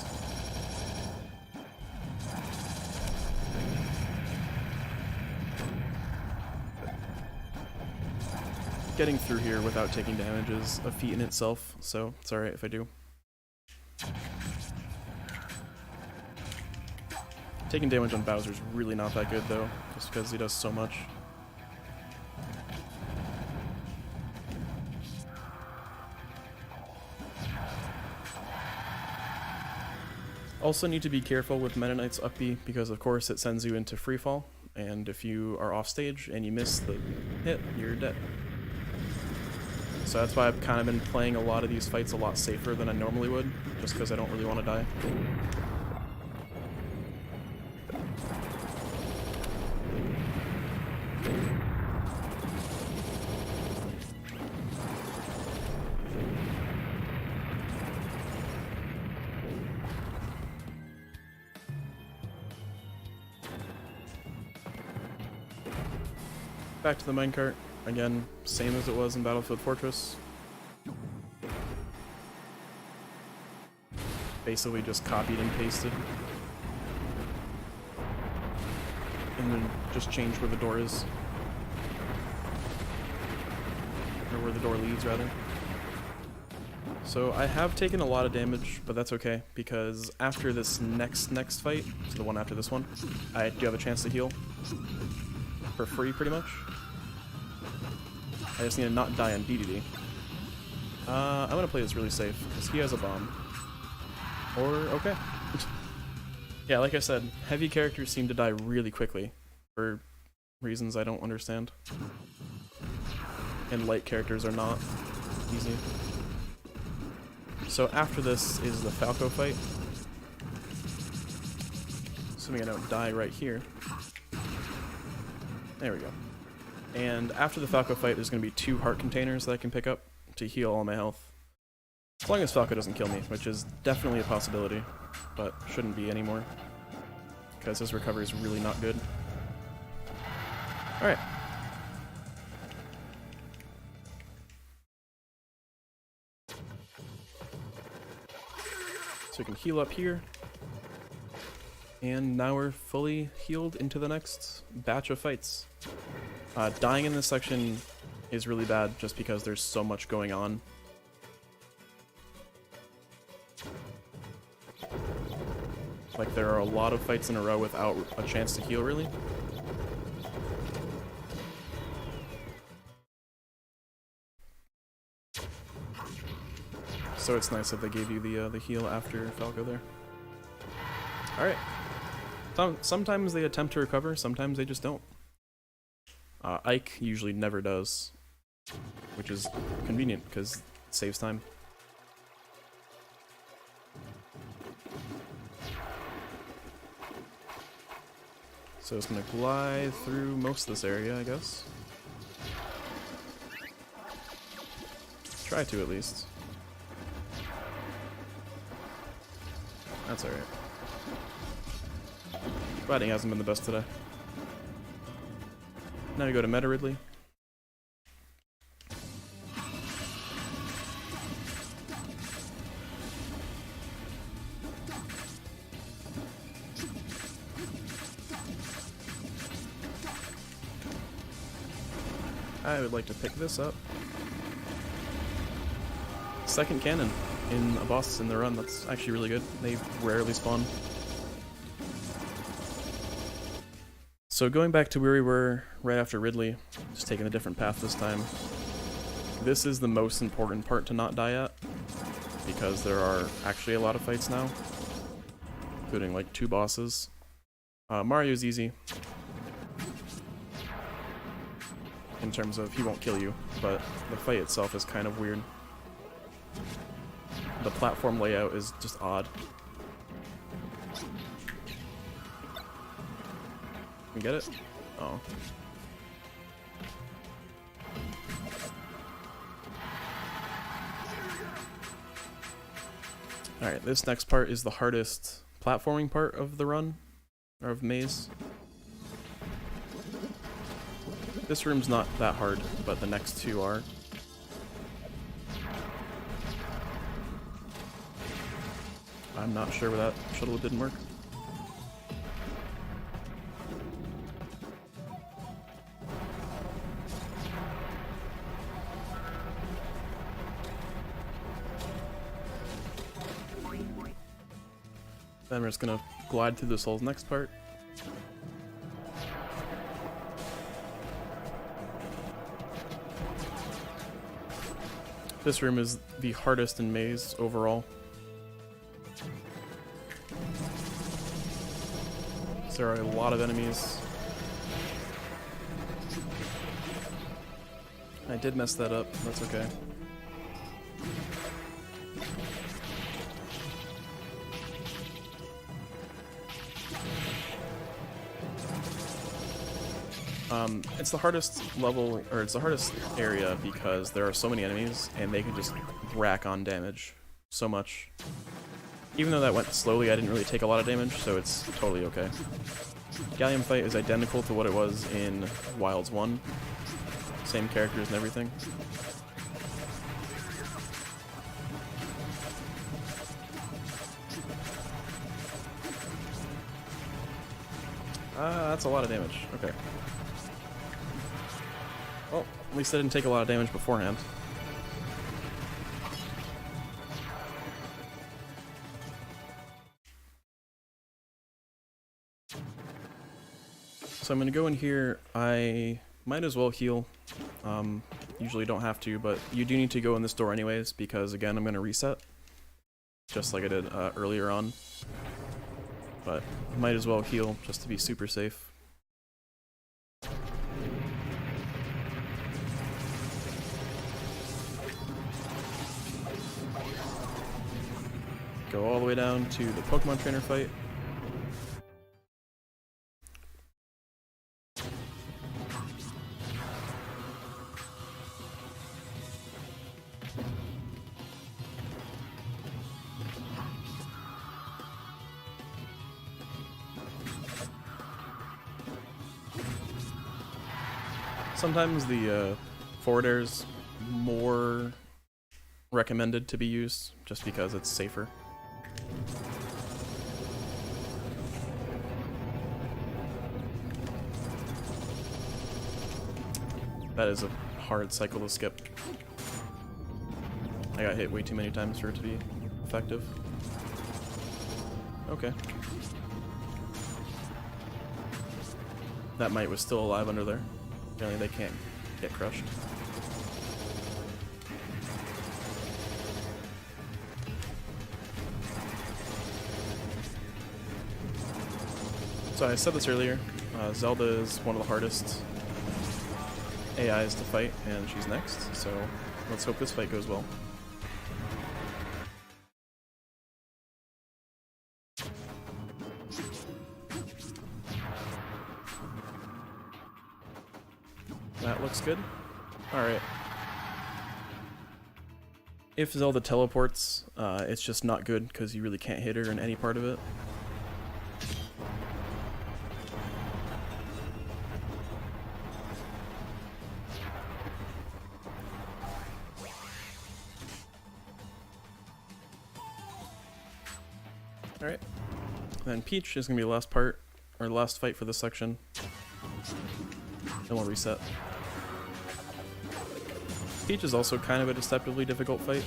Getting through here without taking damage is a feat in itself, so it's alright if I do. Taking damage on Bowser's really not that good though, just because he does so much. Also need to be careful with Meta Knight's up B because of course it sends you into freefall, and if you are off stage and you miss the hit, you're dead. So that's why I've kind of been playing a lot of these fights a lot safer than I normally would, just because I don't really want to die. Back to the minecart. Again, same as it was in Battlefield Fortress. Basically just copied and pasted. And then just changed where the door is. Or where the door leads, rather. So I have taken a lot of damage, but that's okay, because after this next fight, so the one after this one, I do have a chance to heal. For free, pretty much. I just need to not die on DDD. I'm gonna play this really safe, because he has a bomb. Or, okay. Yeah, like I said, heavy characters seem to die really quickly, for reasons I don't understand. And light characters are not easy. So after this is the Falco fight. Assuming I don't die right here. There we go. And after the Falco fight, there's going to be 2 heart containers that I can pick up to heal all my health. As long as Falco doesn't kill me, which is definitely a possibility, but shouldn't be anymore. Because his recovery is really not good. Alright. So we can heal up here. And now we're fully healed into the next batch of fights. Dying in this section is really bad just because there's so much going on. Like, there are a lot of fights in a row without a chance to heal, really. So it's nice that they gave you the heal after Falco there. Alright. Sometimes they attempt to recover, sometimes they just don't. Ike usually never does, which is convenient because it saves time. So it's gonna glide through most of this area, I guess. Try to, at least. That's alright. Gliding hasn't been the best today. Now we go to Meta Ridley. I would like to pick this up. Second Gannon in a boss in the run. That's actually really good. They rarely spawn. So going back to where we were right after Ridley, just taking a different path this time. This is the most important part to not die at, because there are actually a lot of fights now, including like 2 bosses. Mario's easy, in terms of he won't kill you, but the fight itself is kind of weird. The platform layout is just odd. You get it? Oh. Alright, this next part is the hardest platforming part of the run, or of maze. This room's not that hard, but the next 2 are. I'm not sure where that shuttle didn't work. Then we're just gonna glide through this whole next part. This room is the hardest in maze overall. There are a lot of enemies. I did mess that up, that's okay. It's the hardest level, or it's the hardest area because there are so many enemies and they can just rack on damage so much. Even though that went slowly, I didn't really take a lot of damage, so it's totally okay. Galleon fight is identical to what it was in Wilds 1. Same characters and everything. That's a lot of damage. Okay. Well, at least I didn't take a lot of damage beforehand. So I'm gonna go in here. I might as well heal. Usually don't have to, but you do need to go in this door anyways, because again, I'm gonna reset. Just like I did earlier on. But might as well heal just to be super safe. Go all the way down to the Pokemon Trainer fight. Sometimes the forward air is more recommended to be used, just because it's safer. That is a hard cycle to skip. I got hit way too many times for it to be effective. Okay. That mite was still alive under there. Apparently they can't get crushed. So I said this earlier, Zelda is one of the hardest AIs to fight, and she's next, so let's hope this fight goes well. That looks good. Alright. If Zelda teleports, it's just not good because you really can't hit her in any part of it. Alright. Then Peach is going to be the last part, or the last fight for this section. Then we'll reset. Peach is also kind of a deceptively difficult fight,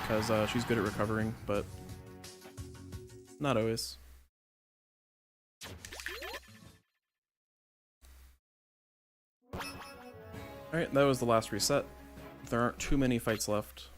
because she's good at recovering, but not always. Alright, that was the last reset. There aren't too many fights left.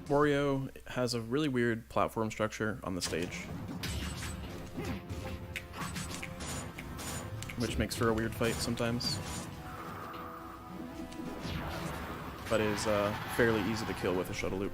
Wario has a really weird platform structure on the stage, which makes for a weird fight sometimes, but is fairly easy to kill with a shuttle loop.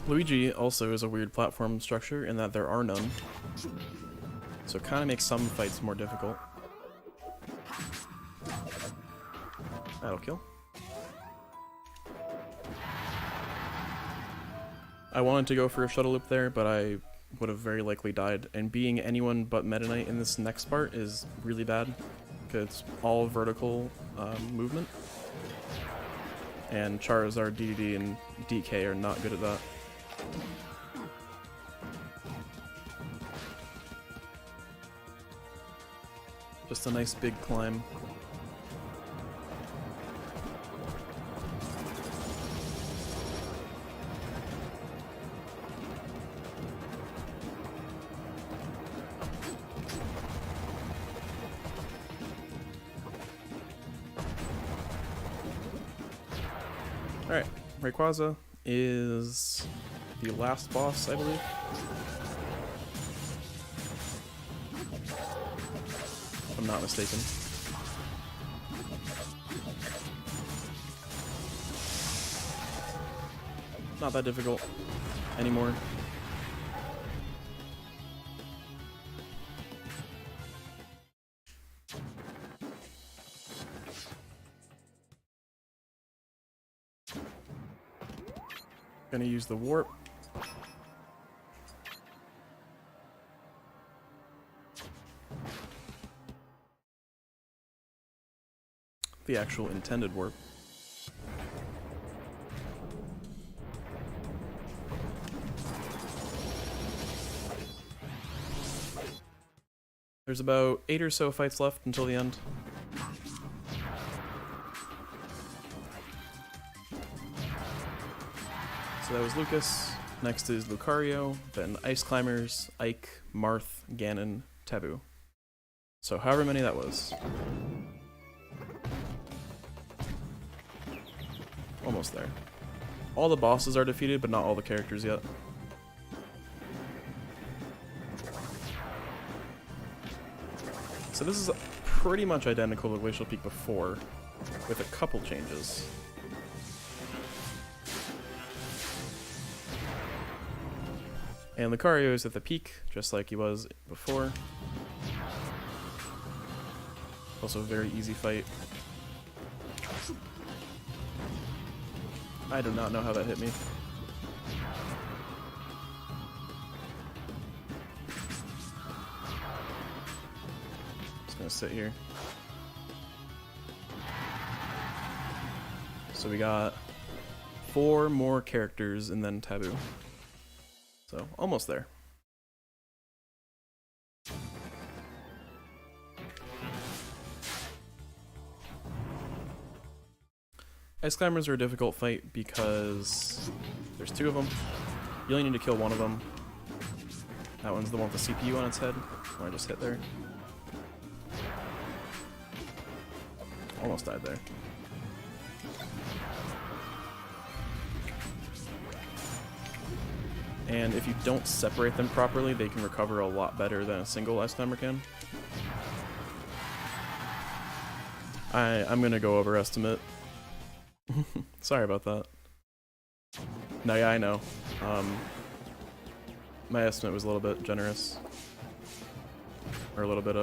Luigi also is a weird platform structure in that there are none, so it kind of makes some fights more difficult. That'll kill. I wanted to go for a shuttle loop there, but I would have very likely died, and being anyone but Meta Knight in this next part is really bad, because it's all vertical movement, and Charizard, DDD, and DK are not good at that. Just a nice big climb. Alright, Rayquaza is the last boss, I believe. If I'm not mistaken. Not that difficult anymore. Gonna use the warp. The actual intended warp. There's about 8 or so fights left until the end. So that was Lucas. Next is Lucario, then Ice Climbers, Ike, Marth, Gannon, Taboo. So however many that was. Almost there. All the bosses are defeated, but not all the characters yet. So this is pretty much identical to Glacial Peak before, with a couple changes. And Lucario is at the peak, just like he was before. Also a very easy fight. I do not know how that hit me. Just gonna sit here. So we got 4 more characters and then Taboo. So, almost there. Ice Climbers are a difficult fight because there's 2 of them. You only need to kill one of them. That one's the one with the CPU on its head. I just hit there. Almost died there. And if you don't separate them properly, they can recover a lot better than a single Ice Climber can. I'm gonna go overestimate. Sorry about that. No, yeah, I know. My estimate was a little bit generous. Or a little bit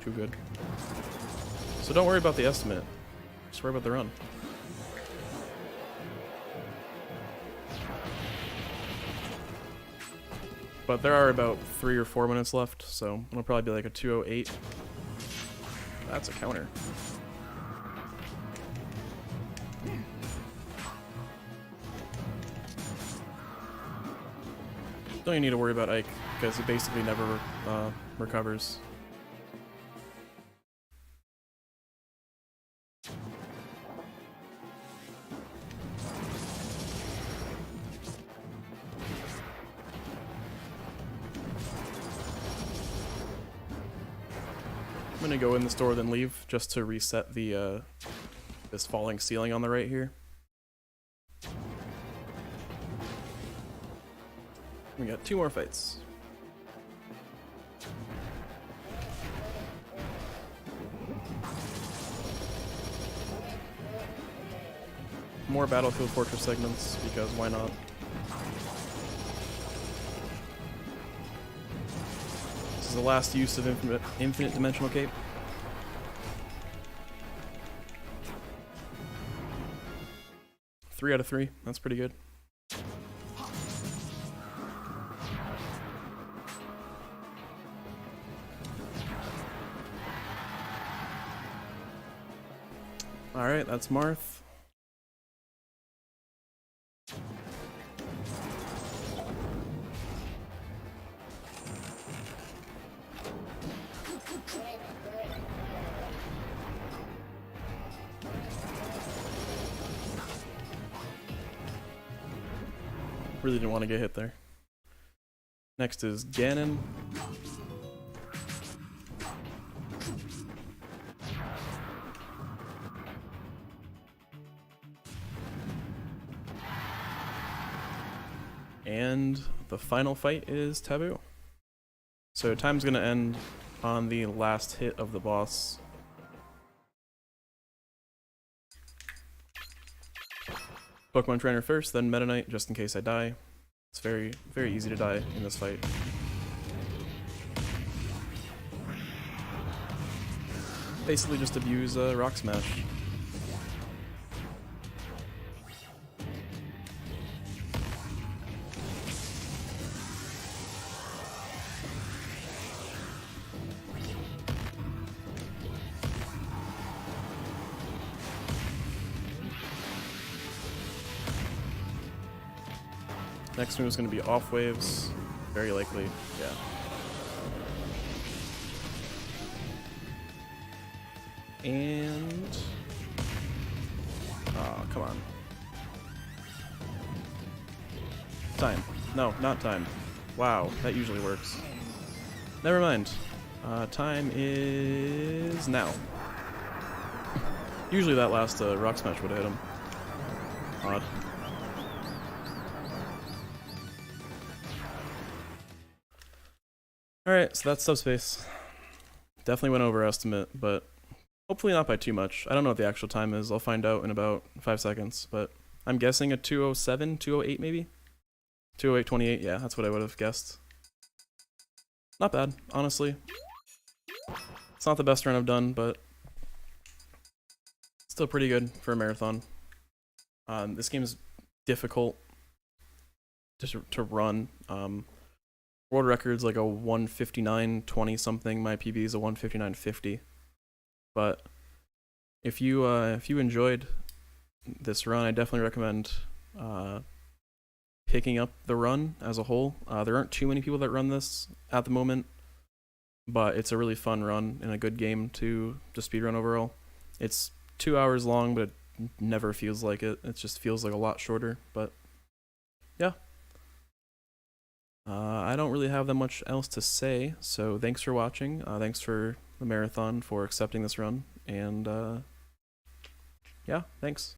too good. So don't worry about the estimate. Just worry about the run. But there are about 3 or 4 minutes left, so it'll probably be like a 2:08. That's a counter. Don't even need to worry about Ike, because he basically never recovers. I'm gonna go in the store then leave just to reset the this falling ceiling on the right here. We got 2 more fights. More Battlefield Fortress segments, because why not? This is the last use of infinite dimensional cape. Three out of 3, that's pretty good. Alright, that's Marth. Really didn't want to get hit there. Next is Gannon. And the final fight is Taboo. So time's gonna end on the last hit of the boss. Pokemon Trainer first, then Meta Knight, just in case I die. It's very, very easy to die in this fight. Basically just abuse Rock Smash. Next move is going to be off waves, very likely, yeah. And... oh, come on. Time. No, not time. Wow, that usually works. Never mind. Time is now. Usually that last Rock Smash would have hit him. Odd. Alright, so that's Subspace. Definitely went over estimate, but hopefully not by too much. I don't know what the actual time is. I'll find out in about 5 seconds, but I'm guessing a 2:07, 2:08 maybe? 2:08:28, yeah, that's what I would have guessed. Not bad, honestly. It's not the best run I've done, but still pretty good for a marathon. This game is difficult to run. World record's like a 1:59:20 something. My PB is a 1:59:50. But if you enjoyed this run, I definitely recommend picking up the run as a whole. There aren't too many people that run this at the moment, but it's a really fun run and a good game to speedrun overall. It's 2 hours long, but it never feels like it. It just feels like a lot shorter. But yeah. I don't really have that much else to say, so thanks for watching. Thanks for the marathon for accepting this run, and yeah, thanks.